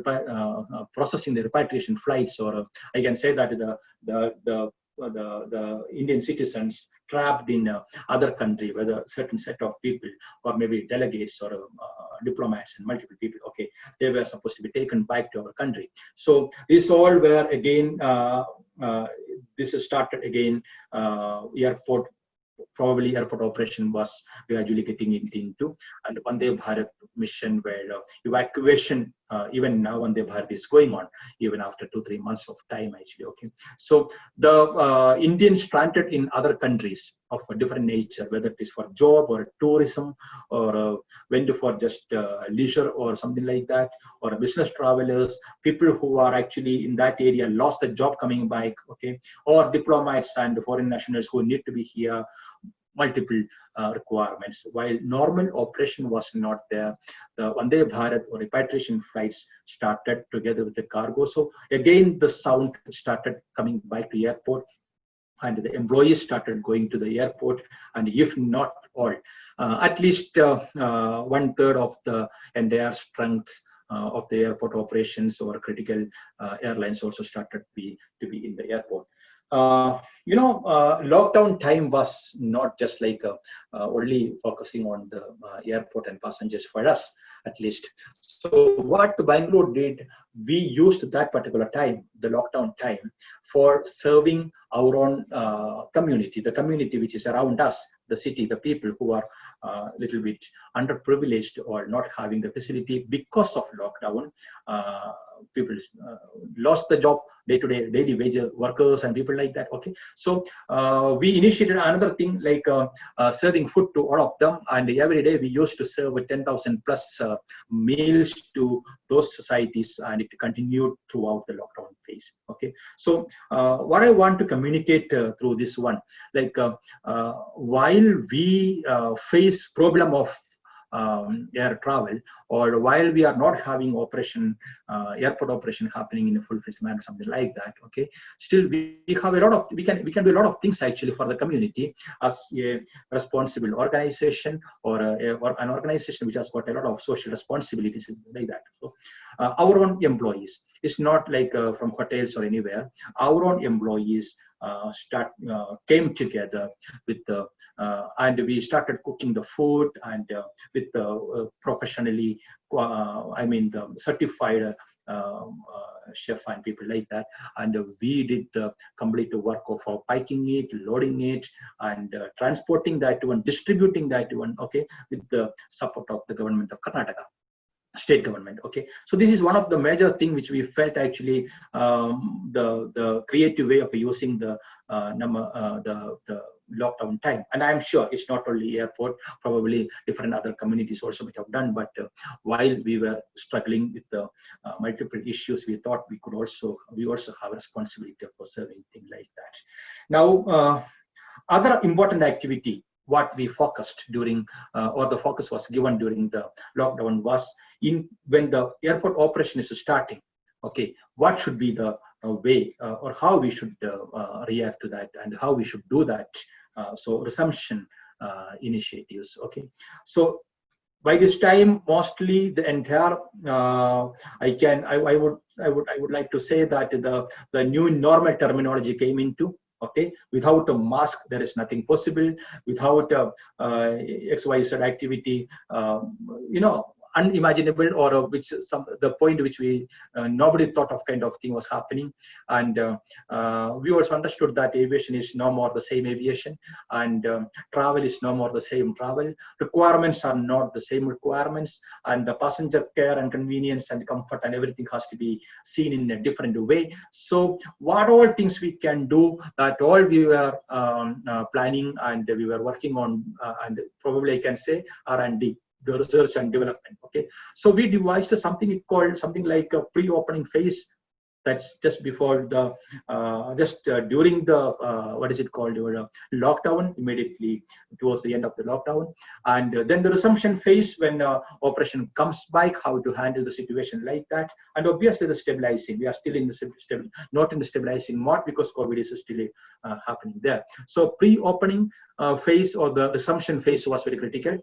Speaker 2: processing the repatriation flights, or I can say that the Indian citizens trapped in other country, whether certain set of people or maybe delegates or diplomats and multiple people, okay, they were supposed to be taken back to our country. So this all were again, this started again, airport operation was gradually getting into, and Vande Bharat mission where evacuation, even now Vande Bharat is going on, even after 2-3 months of time actually. Okay, so the Indians stranded in other countries of a different nature, whether it is for job or tourism, or went for just leisure or something like that, or business travelers, people who are actually in that area lost the job coming back, okay, or diplomats and foreign nationals who need to be here, multiple requirements. While normal operation was not there, the Vande Bharat or repatriation flights started together with the cargo. So again, the sound started coming back to the airport, and the employees started going to the airport, and if not all, at least 1/3 of the entire strength of the airport operations or critical airlines also started to be in the airport. Lockdown time was not just like only focusing on the airport and passengers for us, at least. So what Bangalore did, we used that particular time, the lockdown time, for serving our own community, the community which is around us, the city, the people who are little bit underprivileged or not having the facility because of lockdown. People lost the job, day-to-day daily wage workers and people like that. Okay, so we initiated another thing like serving food to all of them, and every day we used to serve 10,000 plus meals to those societies, and it continued throughout the lockdown phase. Okay, so what I want to communicate through this one, like while we face problem of air travel, or while we are not having operation, airport operation happening in a full-fledged manner, something like that. Okay, still we have a lot of, we can do a lot of things actually for the community as a responsible organization, or an organization which has got a lot of social responsibilities like that. So our own employees, it's not like from hotels or anywhere. Our own employees came together with the and we started cooking the food, and with the professionally, I mean the certified chef and people like that, and we did the complete work of packing it, loading it, and transporting that one, distributing that one. Okay, with the support of the government of Karnataka, state government. Okay, so this is one of the major thing which we felt actually, the creative way of using the lockdown time. And I'm sure it's not only airport, probably different other communities also might have done, but while we were struggling with the multiple issues, we thought we also have responsibility for serving things like that. Now other important activity what we focused during, or the focus was given during the lockdown, was in when the airport operation is starting. Okay, what should be the way, or how we should react to that, and how we should do that. So resumption initiatives. Okay, so by this time, mostly the entire, I would like to say that the new normal terminology came into. Okay, without a mask, there is nothing possible. Without XYZ activity, unimaginable, or which the point which we nobody thought of kind of thing was happening. And we also understood that aviation is no more the same aviation, and travel is no more the same travel. Requirements are not the same requirements, and the passenger care and convenience and comfort and everything has to be seen in a different way. So what all things we can do, that all we were planning, and we were working on, and probably I can say R&D, the research and development. Okay, so we devised something called something like a pre-opening phase. That's just before the during the what is it called, lockdown, immediately towards the end of the lockdown, and then the resumption phase, when operation comes back, how to handle the situation like that. And obviously the stabilizing, we are still in the not in the stabilizing mode, because COVID is still happening there. So pre-opening phase, or the resumption phase, was very critical.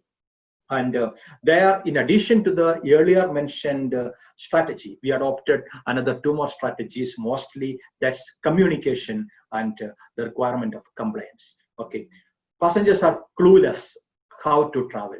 Speaker 2: And there, in addition to the earlier mentioned strategy, we adopted another two more strategies, mostly that's communication and the requirement of compliance. Okay, passengers are clueless how to travel.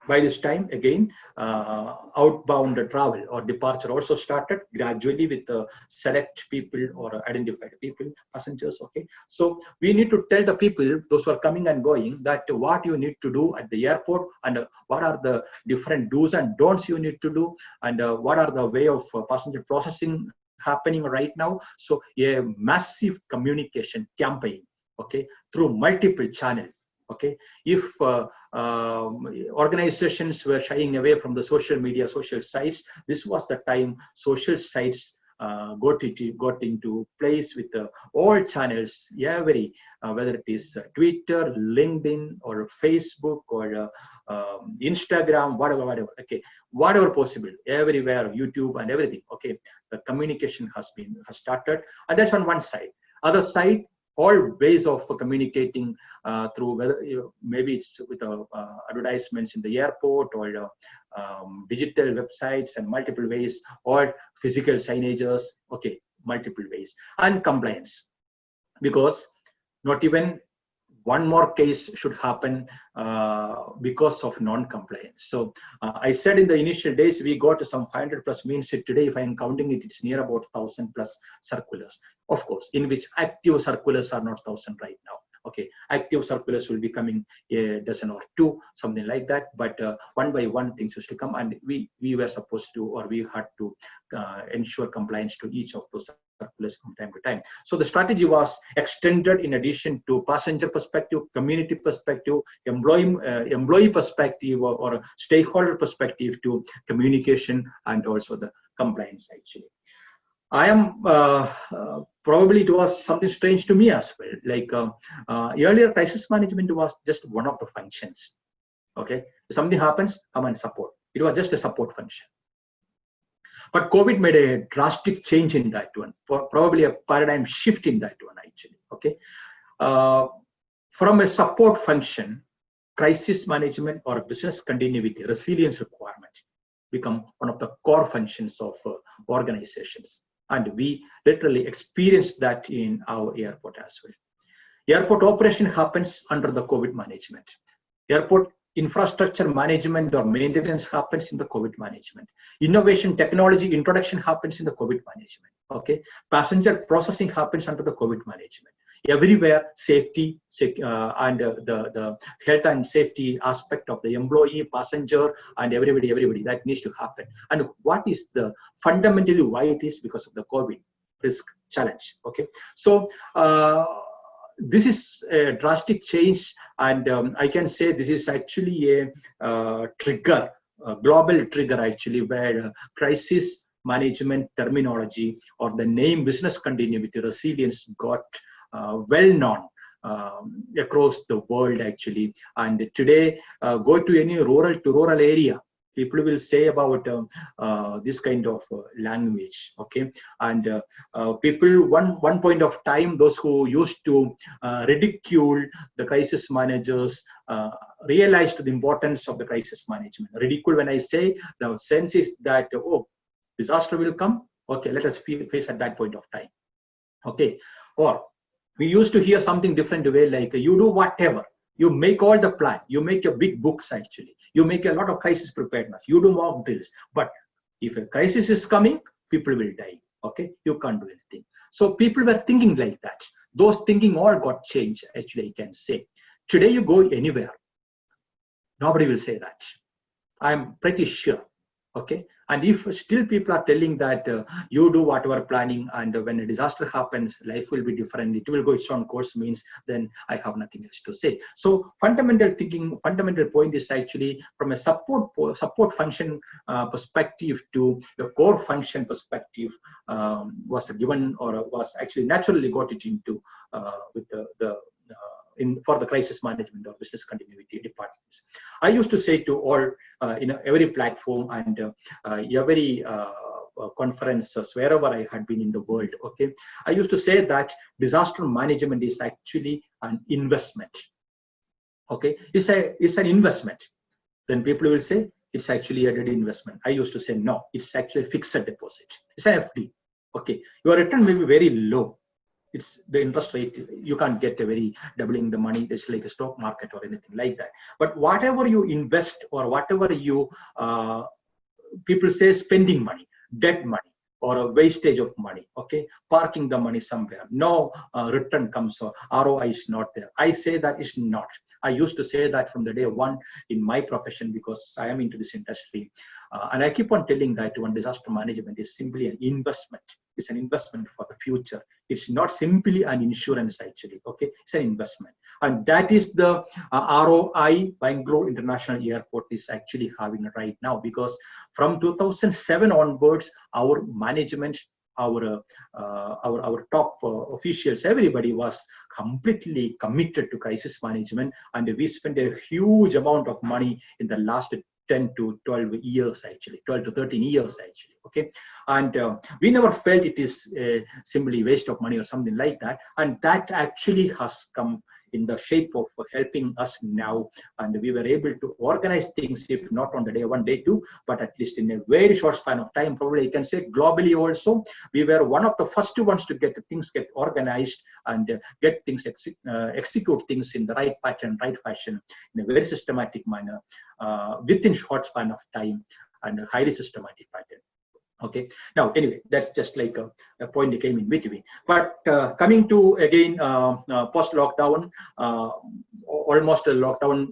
Speaker 2: By this time, again, outbound travel or departure also started gradually with select people or identified people, passengers. Okay, so we need to tell the people, those who are coming and going, that what you need to do at the airport, and what are the different do's and don'ts you need to do, and what are the way of passenger processing happening right now. So a massive communication campaign, okay, through multiple channels. Okay, if organizations were shying away from the social media, social sites, this was the time social sites got into place with all channels, every whether it is Twitter, LinkedIn, or Facebook, or Instagram, whatever. Okay, whatever possible, everywhere, YouTube and everything. Okay, the communication has started, and that's on one side. Other side, all ways of communicating through, whether maybe it's with advertisements in the airport, or digital websites and multiple ways, or physical signages. Okay, multiple ways. And compliance, because Not even one more case should happen because of non-compliance. So I said in the initial days, we got some 500 plus means. Today, if I'm counting it, it's near about 1,000 plus circulars. Of course, in which active circulars are not 1,000 right now. Okay, active circulars will be coming a dozen or two, something like that. But one by one, things used to come, and we were supposed to, or we had to ensure compliance to each of those circulars from time to time. So the strategy was extended in addition to passenger perspective, community perspective, employee perspective, or stakeholder perspective, to communication and also the compliance actually. I am probably it was something strange to me as well. Like earlier, crisis management was just one of the functions. Okay, if something happens, come and support. It was just a support function. But COVID made a drastic change in that one, probably a paradigm shift in that one actually. Okay, from a support function, crisis management or business continuity, resilience requirement become one of the core functions of organizations. And we literally experienced that in our airport as well. Airport operation happens under the COVID management. Airport infrastructure management or maintenance happens in the COVID management. Innovation technology introduction happens in the COVID management. Okay, passenger processing happens under the COVID management. Everywhere, safety and the health and safety aspect of the employee, passenger, and everybody that needs to happen. And what is the fundamentally why it is? Because of the COVID risk challenge. Okay, so this is a drastic change, and I can say this is actually a trigger, a global trigger actually, where crisis management terminology or the name business continuity resilience got well known across the world actually. And today, go to any rural to rural area, people will say about this kind of language. Okay, and people one point of time, those who used to ridicule the crisis managers realized the importance of the crisis management. Ridicule, when I say, the sense is that, oh, disaster will come, okay, let us face at that point of time. Okay, or we used to hear something different way, like you do whatever, you make all the plan, you make your big books actually, you make a lot of crisis preparedness, you do mock drills, but if a crisis is coming, people will die. Okay, you can't do anything. So people were thinking like that. Those thinking all got changed actually, I can say. Today you go anywhere, nobody will say that. I'm pretty sure. Okay, and if still people are telling that you do whatever planning, and when a disaster happens, life will be different, it will go its own course, means then I have nothing else to say. So fundamental thinking, fundamental point is actually from a support function perspective to the core function perspective was given, or was actually naturally got it into with for the crisis management or business continuity departments. I used to say to all every platform and every conferences wherever I had been in the world. Okay, I used to say that disaster management is actually an investment. Okay, it's an investment. Then people will say it's actually a dead investment. I used to say no, it's actually a fixed deposit. It's an FD. Okay, your return may be very low. It's the interest rate, you can't get a very doubling the money, it's like a stock market or anything like that. But whatever you invest, or whatever you people say spending money, debt money, or a wastage of money, okay, parking the money somewhere, no return comes, or ROI is not there. I say that is not. I used to say that from the day one in my profession, because I am into this industry. And I keep on telling that one, disaster management is simply an investment. It's an investment for the future. It's not simply an insurance actually, okay? It's an investment. And that is the ROI Bangalore International Airport is actually having right now, because from 2007 onwards, our management, our top officials, everybody was completely committed to crisis management, and we spent a huge amount of money in the last 10 to 12 years actually, 12 to 13 years actually. Okay, and we never felt it is simply waste of money or something like that, and that actually has come in the shape of helping us now. And we were able to organize things, if not on the day one, day two, but at least in a very short span of time. Probably you can say globally also, we were one of the first ones to get organized and get things, execute things in the right pattern, right fashion, in a very systematic manner, within short span of time, and a highly systematic pattern. Okay, now anyway, that's just like a point that came in between. But coming to again post lockdown, almost a lockdown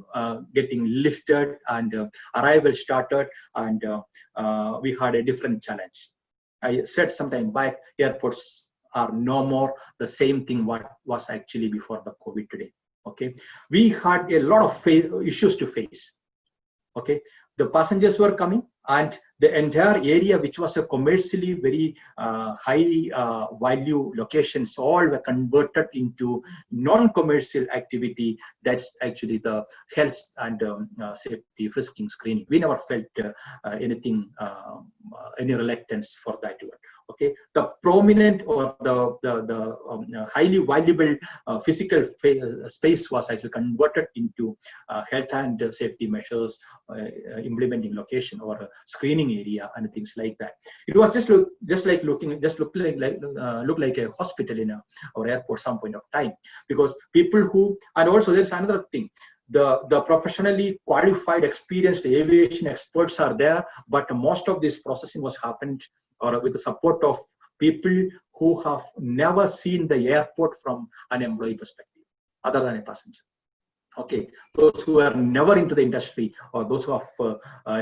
Speaker 2: getting lifted, and arrival started, and we had a different challenge. I said sometime back, airports are no more the same thing what was actually before the COVID today. Okay, we had a lot of issues to face. Okay, the passengers were coming, and the entire area, which was a commercially very high value locations, all were converted into non-commercial activity. That's actually the health and safety frisking screening. We never felt anything, any reluctance for that one. Okay, the prominent or the highly valuable physical space was actually converted into health and safety measures, implementing location or screening area and things like that. It was look like a hospital in our airport some point of time, because people who, and also there's another thing, the professionally qualified, experienced aviation experts are there, but most of this processing was happened or with the support of people who have never seen the airport from an employee perspective, other than a passenger. Okay, those who are never into the industry, or those who have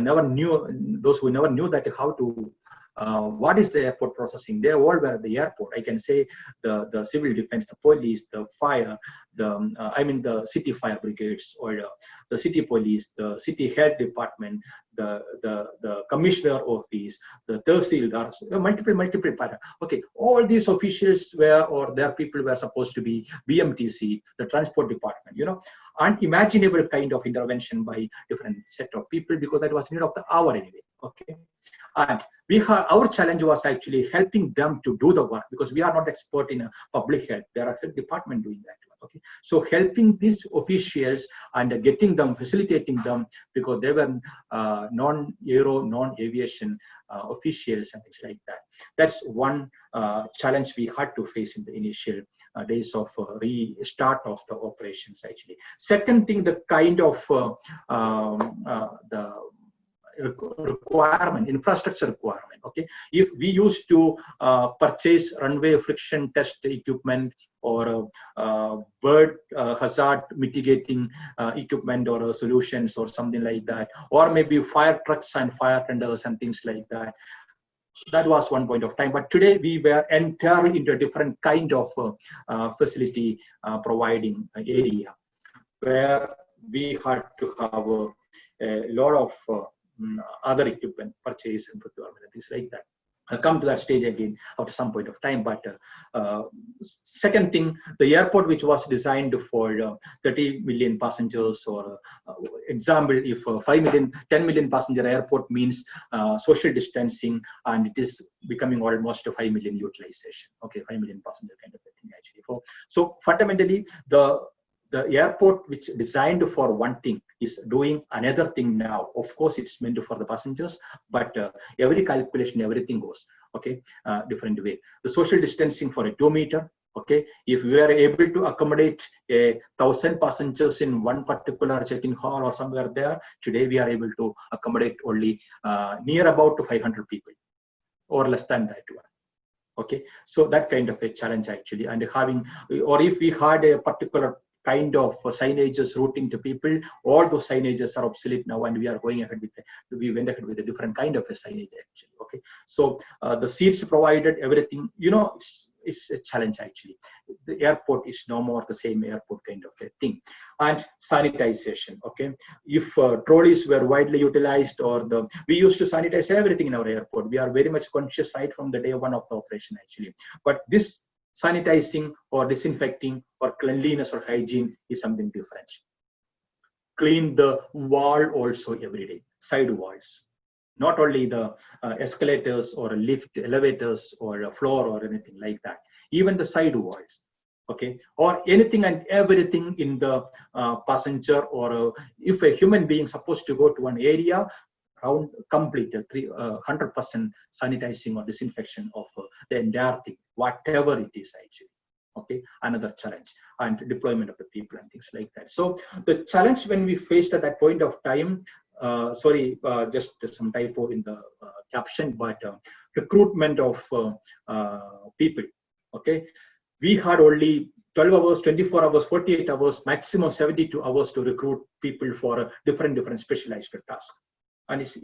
Speaker 2: never knew that how to what is the airport processing. They all were at the airport. I can say the civil defense, the police, the fire, the city fire brigades, or the city police, the city health department, the commissioner office, the tahsildar, multiple pattern. Okay, all these officials were, or their people were supposed to be BMTC, the transport department, unimaginable kind of intervention by different set of people, because that was need of the hour anyway. Okay, and our challenge was actually helping them to do the work, because we are not expert in public health. There are health department doing that. Okay, so helping these officials and getting them, facilitating them, because they were non-aero, non-aviation officials and things like that. That's one challenge we had to face in the initial days of restart of the operations actually. Second thing, the kind of the requirement, infrastructure requirement. Okay, if we used to purchase runway friction test equipment, or bird hazard mitigating equipment or solutions or something like that, or maybe fire trucks and fire tenders and things like that, that was one point of time. But today we were entirely into a different kind of facility providing area, where we had to have a lot of other equipment purchase and procurement and things like that. I'll come to that stage again after some point of time. But second thing, the airport, which was designed for 30 million passengers, or example, if 10 million passenger airport means social distancing, and it is becoming almost a 5 million utilization. Okay, 5 million passenger kind of a thing actually. So fundamentally, the airport, which designed for one thing, is doing another thing now. Of course, it's meant for the passengers, but every calculation, everything goes different way. The social distancing for a 2 meter. Okay, if we are able to accommodate 1,000 passengers in one particular check-in hall or somewhere there, today we are able to accommodate only near about 500 people, or less than that one. Okay, so that kind of a challenge actually, and having, or if we had a particular kind of signages routing to people, all those signages are obsolete now, and we are going ahead with we went ahead with a different kind of a signage actually. Okay, so the seats provided, everything, it's a challenge actually. The airport is no more the same airport kind of a thing. And sanitization. Okay, if trolleys were widely utilized, or we used to sanitize everything in our airport. We are very much conscious right from the day one of the operation actually. But this sanitizing or disinfecting or cleanliness or hygiene is something different. Clean the wall also every day, side walls, not only the escalators or lift, elevators or a floor or anything like that, even the side walls. okay, or anything and everything in the passenger, or if a human being supposed to go to an area, around complete 100% sanitizing or disinfection of the entire thing, whatever it is actually. Okay, another challenge, and deployment of the people and things like that. So the challenge when we faced at that point of time, just some typo in the caption, but recruitment of people. Okay, we had only 12 hours, 24 hours, 48 hours, maximum 72 hours to recruit people for different specialized tasks. And it's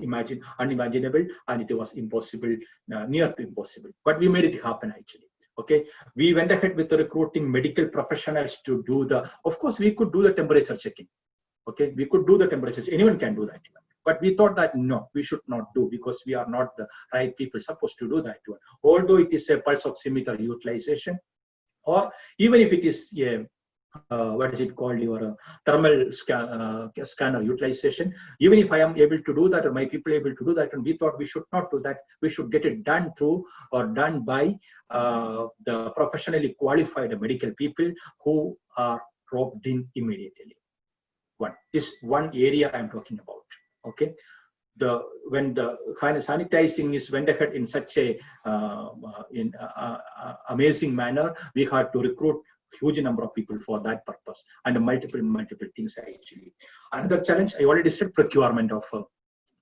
Speaker 2: unimaginable, and it was impossible, near to impossible. But we made it happen actually. Okay, we went ahead with the recruiting medical professionals to do the. Of course, we could do the temperature checking. Okay, we could do the temperature. Anyone can do that. But we thought that no, we should not do, because we are not the right people supposed to do that one. Although it is a pulse oximeter utilization, or even if it is a what is it called, your thermal scanner utilization, even if I am able to do that, or my people able to do that, and we thought we should not do that, we should get it done through or done by the professionally qualified medical people who are roped in immediately. This one area I'm talking about. Okay, when the kind of sanitizing is went ahead in such a amazing manner, we had to recruit huge number of people for that purpose, and multiple things actually. Another challenge, I already said, procurement of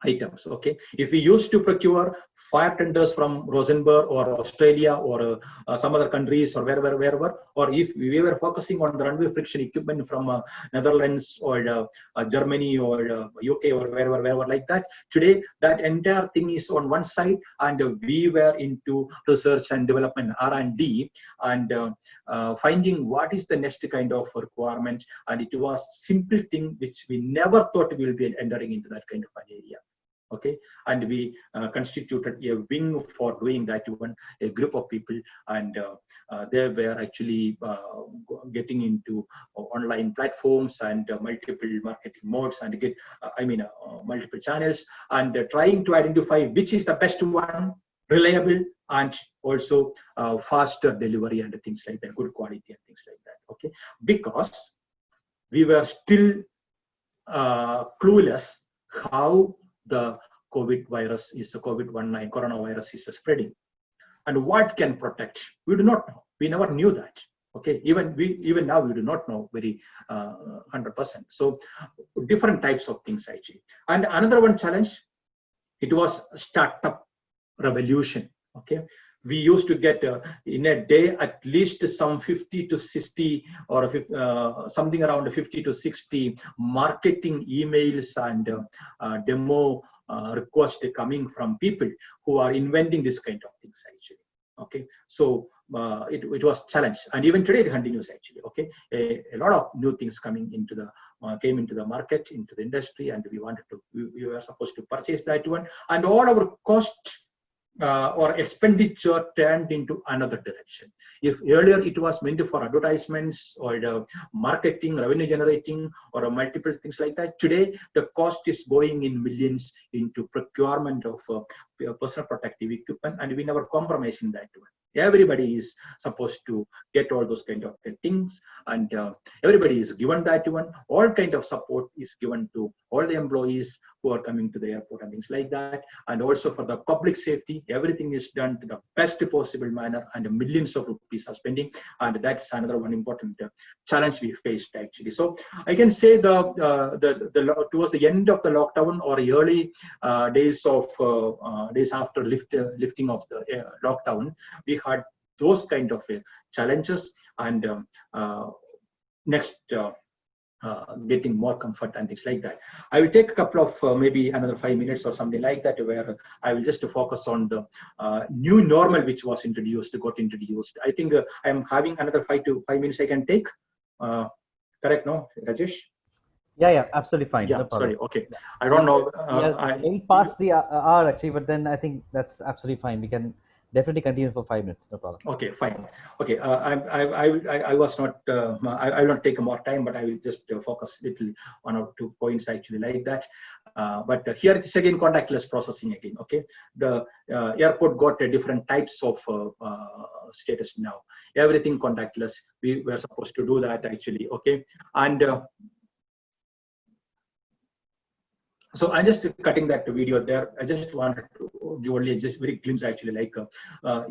Speaker 2: items. Okay, if we used to procure fire tenders from Rosenberg or Australia or some other countries or wherever, or if we were focusing on the runway friction equipment from Netherlands or Germany or UK or wherever like that, today that entire thing is on one side, and we were into research and development, R&D, and finding what is the next kind of requirement, and it was simple thing which we never thought we will be entering into that kind of an area. Okay, and we constituted a wing for doing that one, a group of people, and they were actually getting into online platforms and multiple marketing modes, and get multiple channels, and trying to identify which is the best one, reliable, and also faster delivery and things like that, good quality and things like that. Okay, because we were still clueless how the COVID virus is, the COVID-19 coronavirus is spreading, and what can protect. We do not know. We never knew that. Okay, even now we do not know very 100%. So different types of things actually. And another one challenge, it was startup revolution. Okay, we used to get in a day at least some 50 to 60 or something around 50 to 60 marketing emails and demo requests coming from people who are inventing this kind of things actually. Okay, so it was challenge, and even today it continues actually. Okay, a lot of new things coming into the came into the market, into the industry, and we were supposed to purchase that one, and all our cost or expenditure turned into another direction. If earlier it was meant for advertisements or marketing, revenue generating, or multiple things like that, today the cost is going in millions into procurement of personal protective equipment, and we never compromise in that one. Everybody is supposed to get all those kind of things, and everybody is given that one. All kind of support is given to all the employees who are coming to the airport and things like that. And also for the public safety, everything is done to the best possible manner, and millions of rupees are spending. And that's another one important challenge we faced actually. So I can say towards the end of the lockdown or early days after lifting of the lockdown, we had those kind of challenges, and getting more comfort and things like that. I will take a couple of maybe another 5 minutes or something like that, where I will just focus on the new normal which was got introduced. I think I am having another 5 minutes I can take. Correct, no, Rajesh?
Speaker 1: Yeah, absolutely fine.
Speaker 2: Yeah,
Speaker 1: no problem.
Speaker 2: Sorry. Okay, I don't know.
Speaker 1: We'll pass the hour actually, but then I think that's absolutely fine. We can Definitely continue for 5 minutes, no problem.
Speaker 2: Okay, fine. Okay, I was not. I will not take more time, but I will just focus little one or two points actually like that. But here it is again contactless processing again. Okay, the airport got different types of status now. Everything contactless. We were supposed to do that actually. Okay, and so I'm just cutting that video there. I just wanted to give only just very glimpse actually like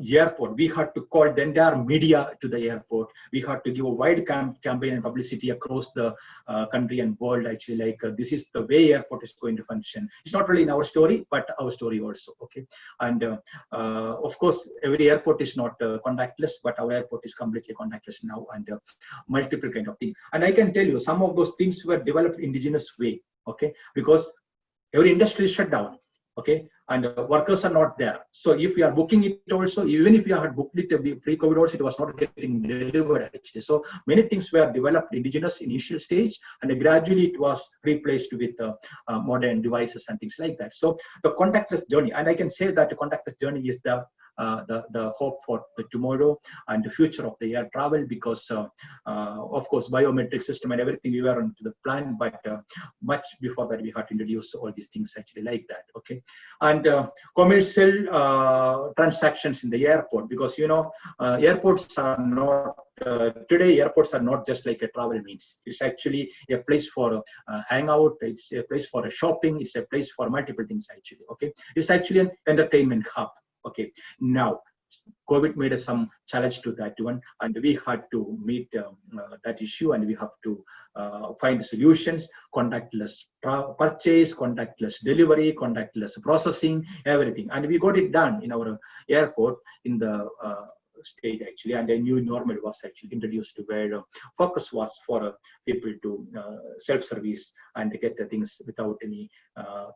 Speaker 2: airport. We had to call the entire media to the airport. We had to give a wide campaign and publicity across the country and world actually like this is the way airport is going to function. It's not really in our story, but our story also. Okay, and of course every airport is not contactless, but our airport is completely contactless now and multiple kind of things. And I can tell you some of those things were developed indigenous way. Okay, because every industry is shut down. Okay, and workers are not there. So if you are booking it also, even if you had booked it pre-COVID also, it was not getting delivered actually. So many things were developed indigenous initial stage, and gradually it was replaced with modern devices and things like that. So the contactless journey, and I can say that the contactless journey is the hope for the tomorrow and the future of the air travel, because of course biometric system and everything we were on to the plan, but much before that we had to introduce all these things actually like that. Okay, and commercial transactions in the airport, because you know airports are not today airports are not just like a travel means. It's actually a place for hangout, it's a place for a shopping, it's a place for multiple things actually. Okay, it's actually an entertainment hub. Okay, now COVID made us some challenge to that one, and we had to meet that issue, and we have to find solutions: contactless purchase, contactless delivery, contactless processing, everything. And we got it done in our airport in the stage actually, and a new normal was actually introduced where focus was for people to self-service and get the things without any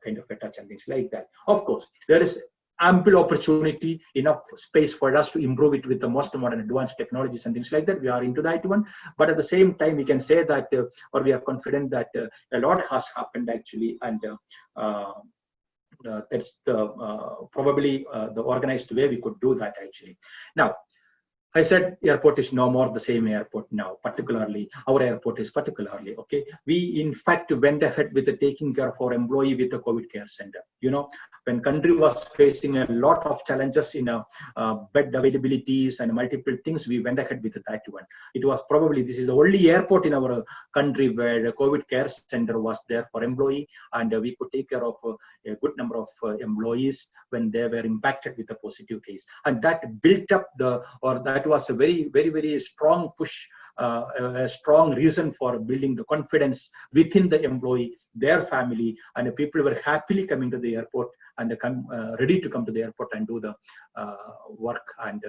Speaker 2: kind of a touch and things like that. Of course, there is ample opportunity, enough space for us to improve it with the most modern advanced technologies and things like that. We are into that one, but at the same time we can say that or we are confident that a lot has happened actually, and that's the probably the organized way we could do that actually. Now I said airport is no more the same airport now, particularly our airport is particularly, okay. We in fact went ahead with the taking care of our employee with the COVID care center. You know, when country was facing a lot of challenges in bed availabilities and multiple things, we went ahead with that one. It was probably, this is the only airport in our country where the COVID care center was there for employee, and we could take care of a good number of employees when they were impacted with a positive case. And that built up that was a very strong push, a strong reason for building the confidence within the employee, their family, and people were happily coming to the airport and ready to come to the airport and do the work, and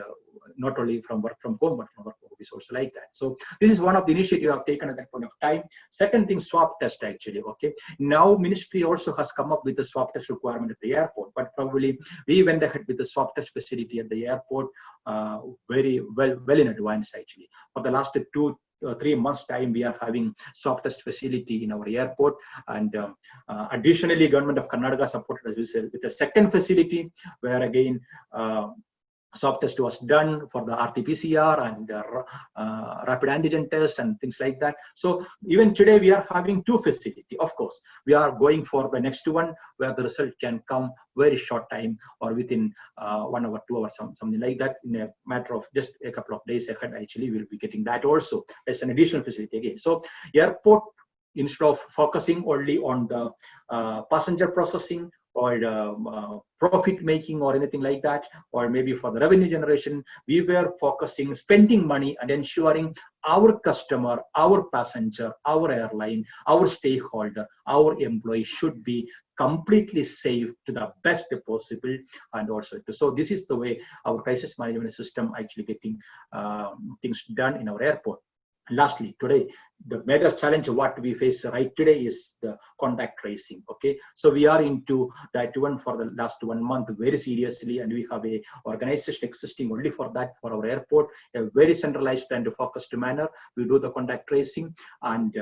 Speaker 2: not only from work from home but from work from office also like that. So this is one of the initiatives I've taken at that point of time. Second thing, swab test actually. Okay, now ministry also has come up with the swab test requirement at the airport, but probably we went ahead with the swab test facility at the airport very well in advance actually. For the last 2-3 months time we are having swab test facility in our airport, and additionally government of Karnataka supported us with a second facility where again swab test was done for the RT-PCR and rapid antigen test and things like that. So even today we are having 2 facilities. Of course, we are going for the next one where the result can come very short time or within 1 hour, 2 hours, something like that. In a matter of just a couple of days ahead, actually, we'll be getting that also. It's an additional facility again. So airport, instead of focusing only on the passenger processing or profit making or anything like that, or maybe for the revenue generation, we were focusing, spending money and ensuring our customer, our passenger, our airline, our stakeholder, our employee should be completely safe to the best possible. And also, so this is the way our crisis management system actually getting things done in our airport. Lastly, today, the major challenge what we face right today is the contact tracing. Okay, so we are into that one for the last 1 month very seriously, and we have a organization existing only for that, for our airport, a very centralized and focused manner. We do the contact tracing and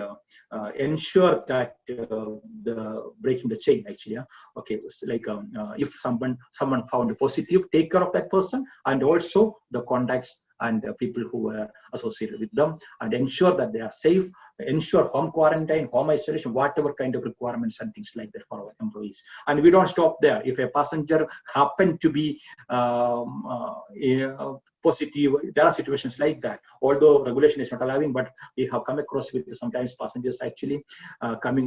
Speaker 2: ensure that the breaking the chain actually. Yeah? Okay, so like if someone found positive, take care of that person and also the contacts and people who were associated with them, and ensure that they are safe, ensure home quarantine, home isolation, whatever kind of requirements and things like that for our employees. And we don't stop there. If a passenger happened to be positive, there are situations like that. Although regulation is not allowing, but we have come across with sometimes passengers actually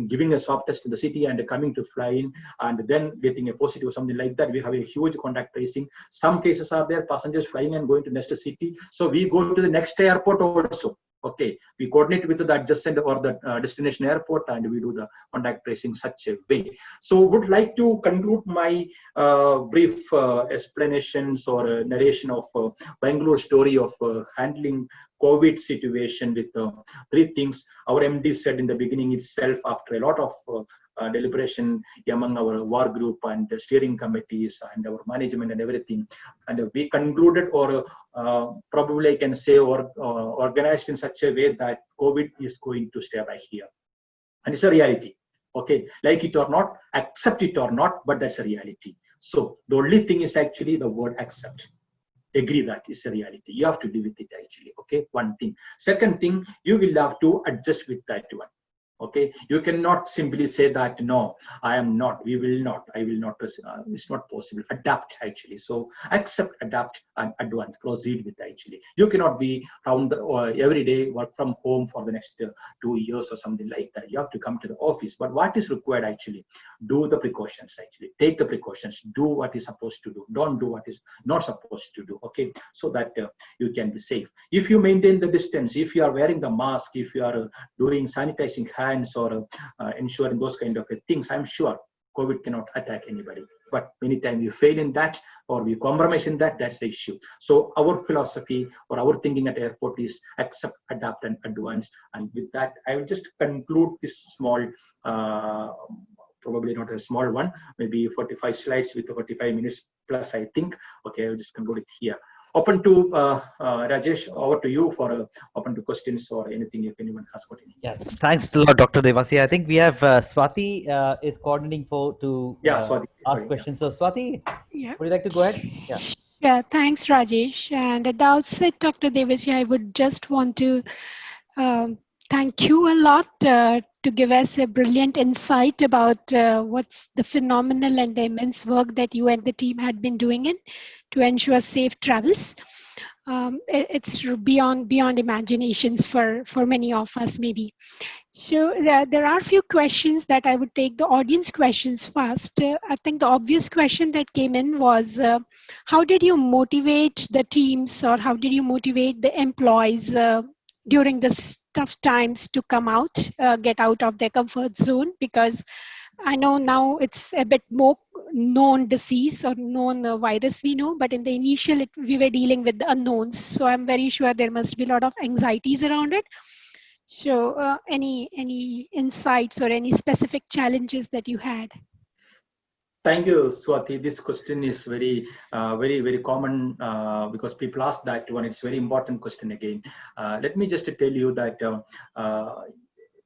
Speaker 2: giving a swab test in the city and coming to fly in and then getting a positive or something like that. We have a huge contact tracing. Some cases are there, passengers flying and going to next city. So we go to the next airport also. Okay, we coordinate with the adjacent or the destination airport, and we do the contact tracing such a way. So would like to conclude my brief explanations or narration of Bangalore story of handling COVID situation with three things. Our MD said in the beginning itself, after a lot of deliberation among our war group and the steering committees and our management and everything, and we concluded, or probably I can say, or organized in such a way that COVID is going to stay by here, and it's a reality. Okay, like it or not, accept it or not, but that's a reality. So the only thing is actually the word accept. Agree that is a reality. You have to live with it actually. Okay, one thing. Second thing, you will have to adjust with that one. Okay, you cannot simply say that no, I am not, we will not, I will not. It's not possible. Adapt actually. So accept, adapt, and advance. Proceed with actually. You cannot be around every day work from home for the next 2 years or something like that. You have to come to the office. But what is required actually? Do the precautions actually. Take the precautions. Do what is supposed to do. Don't do what is not supposed to do. Okay, so that you can be safe. If you maintain the distance, if you are wearing the mask, if you are doing sanitizing hands or ensuring those kind of things, I'm sure COVID cannot attack anybody. But many times we fail in that or we compromise in that, that's the issue. So our philosophy or our thinking at airport is accept, adapt, and advance. And with that, I will just conclude this small, probably not a small one, maybe 45 slides with 45 minutes plus, I think. Okay, I'll just conclude it here. Open to Rajesh, over to you for open to questions or anything if anyone has got any.
Speaker 1: Yeah, thanks a lot, Dr. Devasia. I think we have Swati is coordinating to
Speaker 2: Sorry,
Speaker 1: ask questions. So Swati,
Speaker 3: Yeah.
Speaker 1: would you like to go ahead? Yeah.
Speaker 3: Yeah, thanks, Rajesh. And at the outset, Dr. Devasia, I would just want to thank you a lot to give us a brilliant insight about what's the phenomenal and the immense work that you and the team had been doing to ensure safe travels. It's beyond imaginations for many of us, maybe. So there are a few questions that I would take the audience questions first. I think the obvious question that came in was, how did you motivate the teams, or how did you motivate the employees during the tough times to come out, get out of their comfort zone? Because I know now it's a bit more known disease or known virus we know, but in the initial we were dealing with the unknowns. So I'm very sure there must be a lot of anxieties around it. So any insights or any specific challenges that you had?
Speaker 2: Thank you, Swati. This question is very, very common because people ask that one. It's a very important question again. Let me just tell you that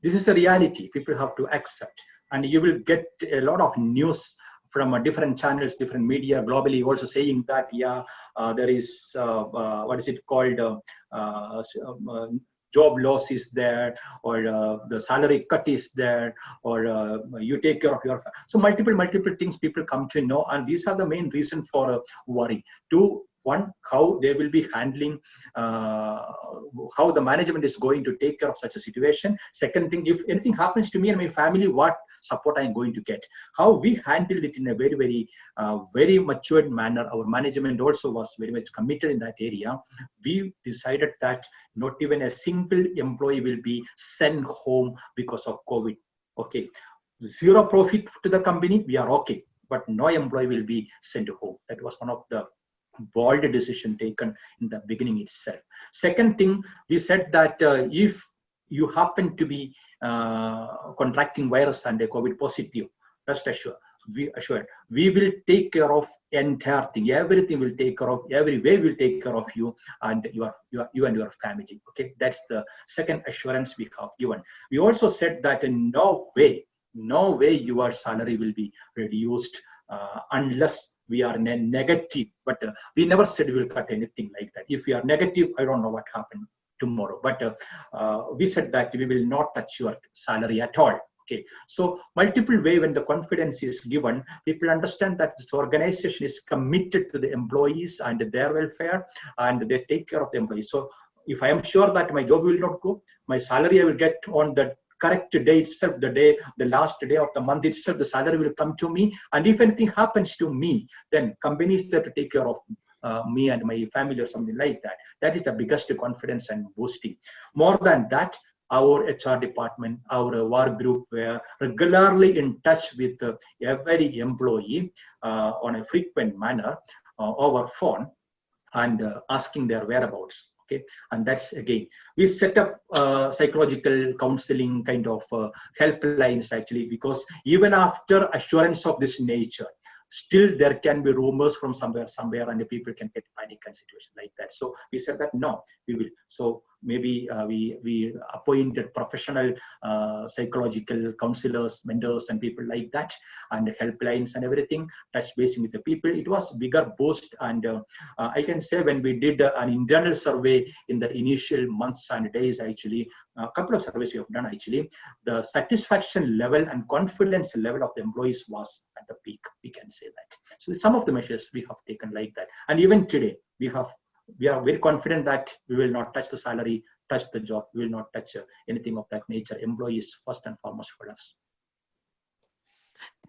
Speaker 2: this is the reality. People have to accept, and you will get a lot of news from different channels, different media globally also saying that, there is, what is it called, job loss is there, or the salary cut is there, or you take care of your family. So multiple things people come to know, and these are the main reason for worry. One, how they will be handling, how the management is going to take care of such a situation. Second thing, if anything happens to me and my family, what support I am going to get. How we handled it in a very matured manner. Our management also was very much committed in that area. We decided that not even a single employee will be sent home because of COVID. Okay, zero profit to the company, we are okay, but no employee will be sent home. That was one of the bold decision taken in the beginning itself. Second thing, we said that if you happen to be contracting virus and a COVID positive, rest assured, we will take care of entire thing. Everything will take care of, every way will take care of you and you and your family. Okay, that's the second assurance we have given. We also said that in no way your salary will be reduced unless we are in a negative. But we never said we will cut anything like that. If we are negative, I don't know what happened tomorrow. But we said that we will not touch your salary at all. Okay, so multiple way when the confidence is given, people understand that this organization is committed to the employees and their welfare, and they take care of the employees. So if I am sure that my job will not go, my salary I will get on the correct day itself, the last day of the month itself, the salary will come to me. And if anything happens to me, then company is there to take care of me and my family or something like that. That is the biggest confidence and boosting. More than that, our HR department, our work group were regularly in touch with every employee on a frequent manner over phone and asking their whereabouts. Okay, and that's again, we set up psychological counseling kind of helplines actually, because even after assurance of this nature, still there can be rumors from somewhere, and the people can get panic and situation like that. So we said that no, we will. So maybe we appointed professional psychological counselors, mentors, and people like that, and helplines and everything, touch basing with the people. It was bigger boost, and I can say when we did an internal survey in the initial months and days, actually a couple of surveys we have done actually, the satisfaction level and confidence level of the employees was at the peak, we can say that. So some of the measures we have taken like that, and even today we are very confident that we will not touch the salary, touch the job, we will not touch anything of that nature. Employees first and foremost for us.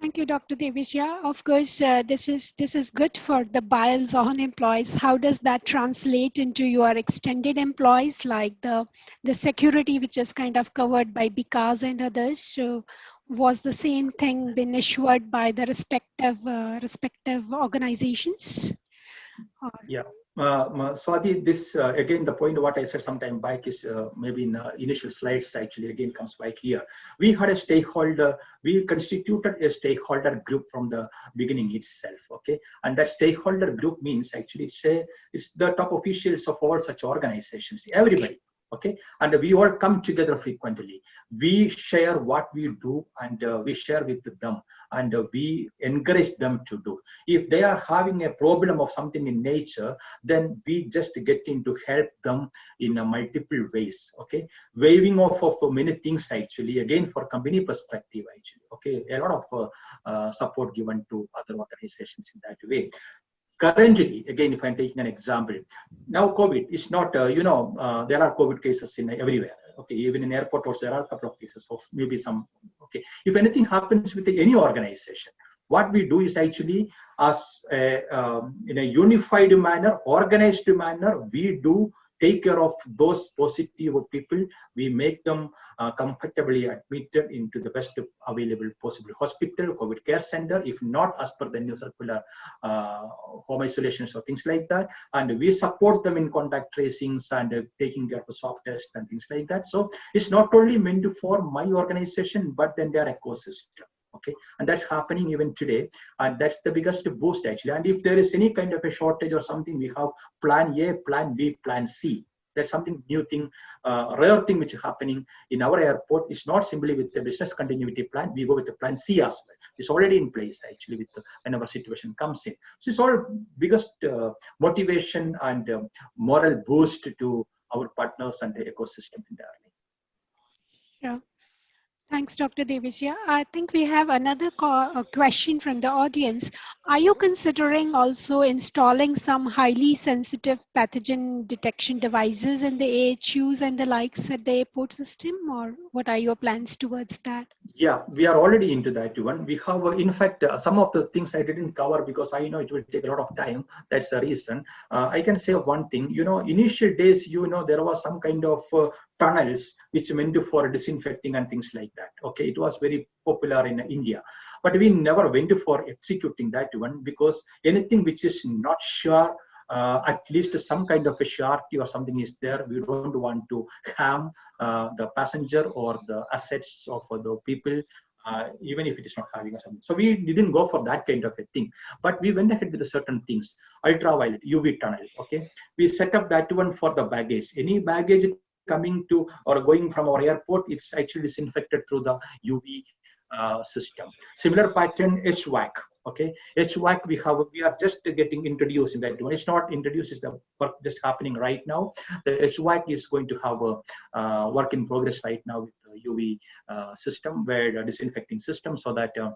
Speaker 3: Thank you, Dr. Devasia. Of course, this is good for the biles on employees. How does that translate into your extended employees, like the security, which is kind of covered by BICAS and others? So was the same thing been assured by the respective organizations? Or?
Speaker 2: Yeah. Swati, this again, the point what I said sometime back is maybe in initial slides actually again comes back here. We had a stakeholder, we constituted a stakeholder group from the beginning itself, okay? And that stakeholder group means actually it's the top officials of all such organizations, everybody. Okay, and we all come together frequently. We share what we do, and we share with them, and we encourage them to do. If they are having a problem of something in nature, then we just get in to help them in multiple ways. Okay, waiving off of many things actually, again for company perspective actually. Okay, a lot of support given to other organizations in that way. Currently, again, if I'm taking an example, now COVID is not, there are COVID cases in everywhere. Okay, even in airport also there are a couple of cases of maybe some. Okay, if anything happens with any organization, what we do is actually, as in a unified manner, organized manner, we do take care of those positive people. We make them comfortably admitted into the best available possible hospital, COVID care center, if not as per the new circular, home isolations or things like that. And we support them in contact tracings and taking care of the swab test and things like that. So it's not only meant for my organization, but then their ecosystem. Okay, and that's happening even today, and that's the biggest boost actually. And if there is any kind of a shortage or something, we have plan A, plan B, plan C. There's something new thing, rare thing which is happening in our airport. It's not simply with the business continuity plan. We go with the plan C as well. It's already in place actually with whenever situation comes in. So it's all biggest motivation and moral boost to our partners and the ecosystem entirely.
Speaker 3: Yeah. Thanks, Dr. Devasia. I think we have another question from the audience. Are you considering also installing some highly sensitive pathogen detection devices in the AHUs and the likes at the airport system, or what are your plans towards that?
Speaker 2: Yeah, we are already into that one. We have, in fact, some of the things I didn't cover because I know it will take a lot of time. That's the reason. I can say one thing, initial days, there was some kind of tunnels which meant for disinfecting and things like that. Okay, it was very popular in India, but we never went for executing that one because anything which is not sure at least some kind of a surety or something is there. We don't want to harm the passenger or the assets of the people, even if it is not having a something. So we didn't go for that kind of a thing, but we went ahead with certain things. Ultraviolet, UV tunnel. Okay, we set up that one for the baggage. Any baggage coming to or going from our airport, it's actually disinfected through the UV system. Similar pattern HVAC. Okay, HVAC we are just getting introduced in that one. It's not introduced; it's the work just happening right now. The HVAC is going to have a work in progress right now with the UV system, where the disinfecting system, so that the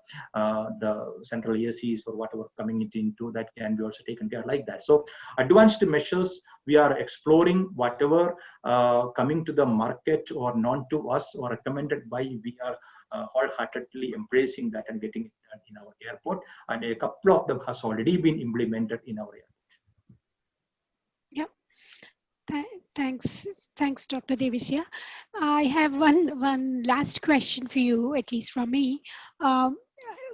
Speaker 2: central ACs or whatever coming into that can be also taken care like that. So advanced measures we are exploring, whatever coming to the market or known to us or recommended by, we are wholeheartedly embracing that and getting it done in our airport, and a couple of them has already been implemented in our airport.
Speaker 3: Yeah, thanks, Dr. Devasia. I have one last question for you, at least from me. Um,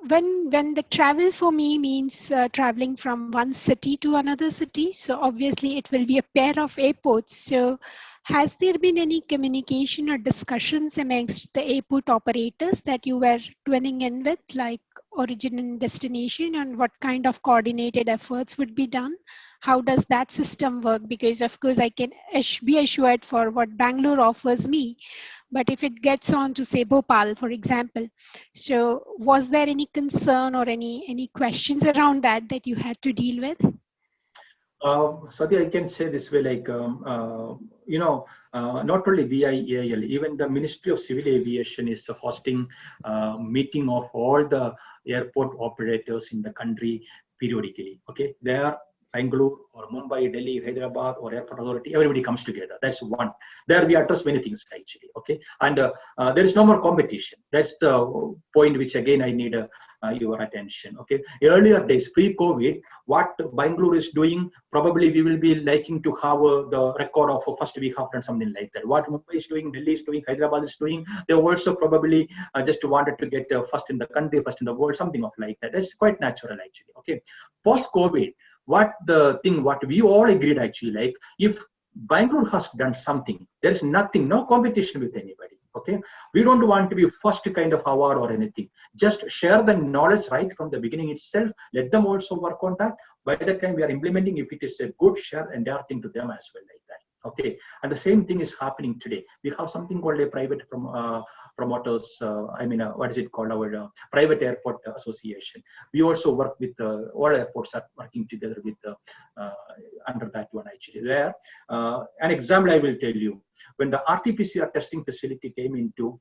Speaker 3: when the travel for me means traveling from one city to another city, so obviously it will be a pair of airports. So has there been any communication or discussions amongst the airport operators that you were twinning in with, like origin and destination, and what kind of coordinated efforts would be done? How does that system work? Because of course I can be assured for what Bangalore offers me, but if it gets on to say Bhopal, for example, so was there any concern or any questions around that you had to deal with?
Speaker 2: Sati, I can say this way, like, not only BIAL, even the Ministry of Civil Aviation is hosting meeting of all the airport operators in the country periodically. Okay, they are Bangalore or Mumbai, Delhi, Hyderabad, or airport authority, everybody comes together. That's one. There we address many things actually. Okay, and there is no more competition. That's the point which again I need your attention. Okay, earlier days, pre-COVID, what Bangalore is doing, probably we will be liking to have the record of first week after something like that. What Mumbai is doing, Delhi is doing, Hyderabad is doing, they also probably just wanted to get first in the country, first in the world, something of like that. That's quite natural actually. Okay, post-COVID, what we all agreed actually, like, if Bangalore has done something, there is nothing, no competition with anybody. Okay, we don't want to be first kind of award or anything. Just share the knowledge right from the beginning itself. Let them also work on that. By the time we are implementing, if it is a good, share entire thing to them as well, like that. Okay, and the same thing is happening today. We have something called a private promoters. What is it called? Our private airport association. We also work with all airports are working together with under that one actually. There, an example I will tell you. When the RT-PCR testing facility came into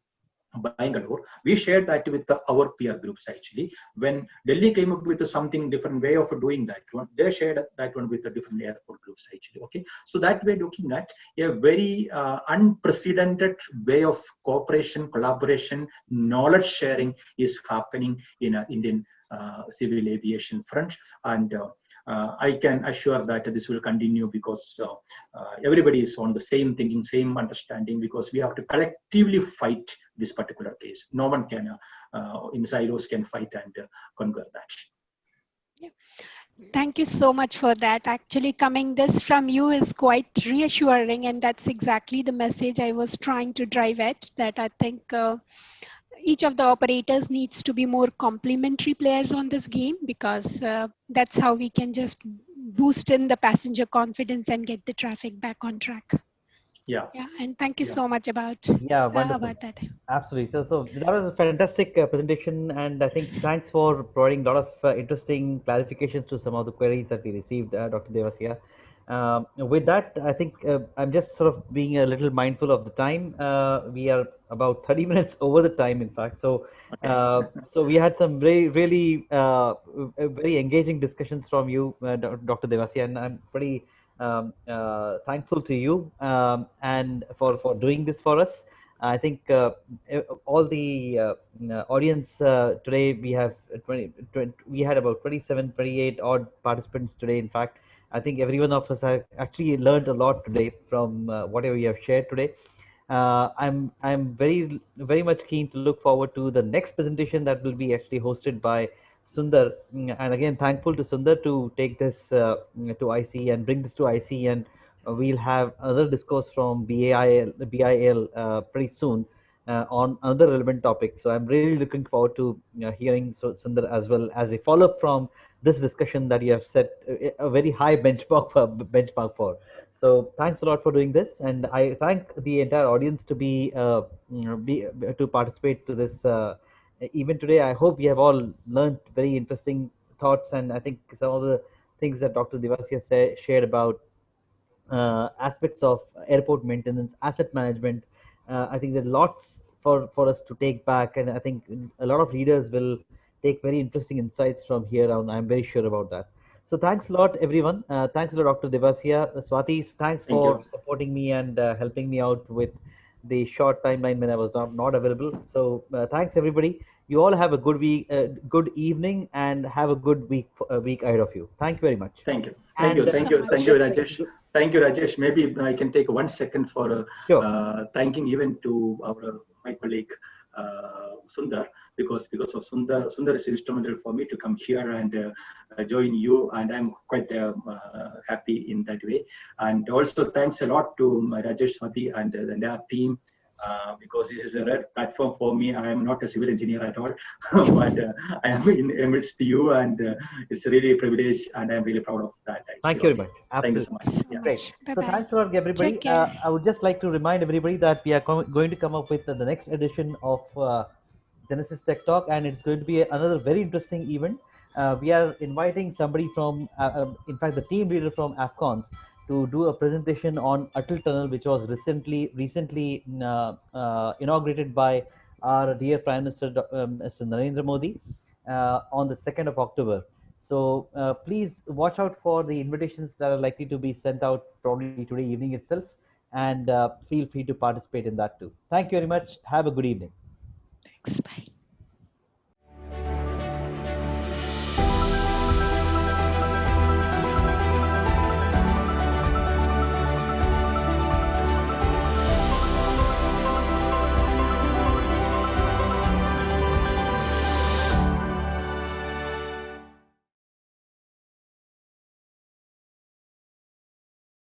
Speaker 2: Bangalore, we shared that with our peer groups actually. When Delhi came up with something different way of doing that one, they shared that one with the different airport groups actually. Okay, so that way looking at a very unprecedented way of cooperation, collaboration, knowledge sharing is happening in Indian civil aviation front, and I can assure that this will continue, because everybody is on the same thinking, same understanding, because we have to collectively fight this particular case. No one can, in silos, can fight and conquer that.
Speaker 3: Yeah. Thank you so much for that. Actually, coming this from you is quite reassuring, and that's exactly the message I was trying to drive at, that I think each of the operators needs to be more complementary players on this game, because that's how we can just boost in the passenger confidence and get the traffic back on track.
Speaker 2: Yeah.
Speaker 3: Yeah, and thank you so much about
Speaker 1: wonderful.
Speaker 3: that.
Speaker 1: Absolutely. So that was a fantastic presentation, and I think thanks for providing a lot of interesting clarifications to some of the queries that we received, Dr. Devasia. With that, I think I'm just sort of being a little mindful of the time. We are about 30 minutes over the time, in fact. So, so we had some really very engaging discussions from you, Dr. Devasia, and I'm pretty thankful to you and for doing this for us. I think all the audience today, we have 20, we had about 27, 28 odd participants today. In fact, I think every one of us have actually learned a lot today from whatever you have shared today. I'm very much keen to look forward to the next presentation that will be actually hosted by Sundar, and again thankful to Sundar to take this to IC and bring this to IC, and we'll have another discourse from BIL pretty soon on another relevant topic. So I'm really looking forward to hearing Sundar as well as a follow-up from this discussion that you have set a very high benchmark for. So thanks a lot for doing this, and I thank the entire audience to be to participate to this. Even today, I hope we have all learned very interesting thoughts, and I think some of the things that Dr. Devasia shared about aspects of airport maintenance, asset management. I think there are lots for us to take back, and I think a lot of readers will take very interesting insights from here on. I'm very sure about that. So thanks a lot, everyone. Thanks a lot, Dr. Devasia. Swati, thanks
Speaker 2: Thank
Speaker 1: for
Speaker 2: you.
Speaker 1: supporting me and helping me out with the short timeline when I was not available. So thanks, everybody. You all have a good week, good evening, and have a good week ahead of you. Thank you very much.
Speaker 2: Thank you. Thank
Speaker 3: Thank
Speaker 2: you.
Speaker 3: you
Speaker 1: And
Speaker 3: so
Speaker 2: Thank
Speaker 3: much.
Speaker 2: you, Rajesh. Thank you, Rajesh. Maybe I can take 1 second for
Speaker 1: sure.
Speaker 2: thanking even to my colleague Sundar, because of Sundar is instrumental for me to come here and join you, and I'm quite happy in that way. And also thanks a lot to Rajesh, Swati, and the entire team. Because this is a rare platform for me. I am not a civil engineer at all, but I am in amidst you, and it's really a privilege, and I'm really proud of that.
Speaker 1: Thank
Speaker 2: Actually,
Speaker 1: you very
Speaker 2: of you.
Speaker 1: much.
Speaker 2: Thank you
Speaker 3: Thank
Speaker 2: so
Speaker 3: you
Speaker 2: much.
Speaker 1: Absolutely.
Speaker 3: so
Speaker 2: Yeah.
Speaker 1: Great.
Speaker 3: much. Bye
Speaker 1: So
Speaker 3: bye.
Speaker 1: thanks a lot,
Speaker 3: Take
Speaker 1: everybody.
Speaker 3: care.
Speaker 1: I would just like to remind everybody that we are going to come up with the next edition of Genesis Tech Talk, and it's going to be another very interesting event. We are inviting somebody from, in fact, the team leader from AFCONS to do a presentation on Atal Tunnel, which was recently inaugurated by our dear Prime Minister, Mr. Narendra Modi, on the 2nd of October. So please watch out for the invitations that are likely to be sent out probably today evening itself, and feel free to participate in that too. Thank you very much. Have a good evening.
Speaker 3: Thanks. Bye.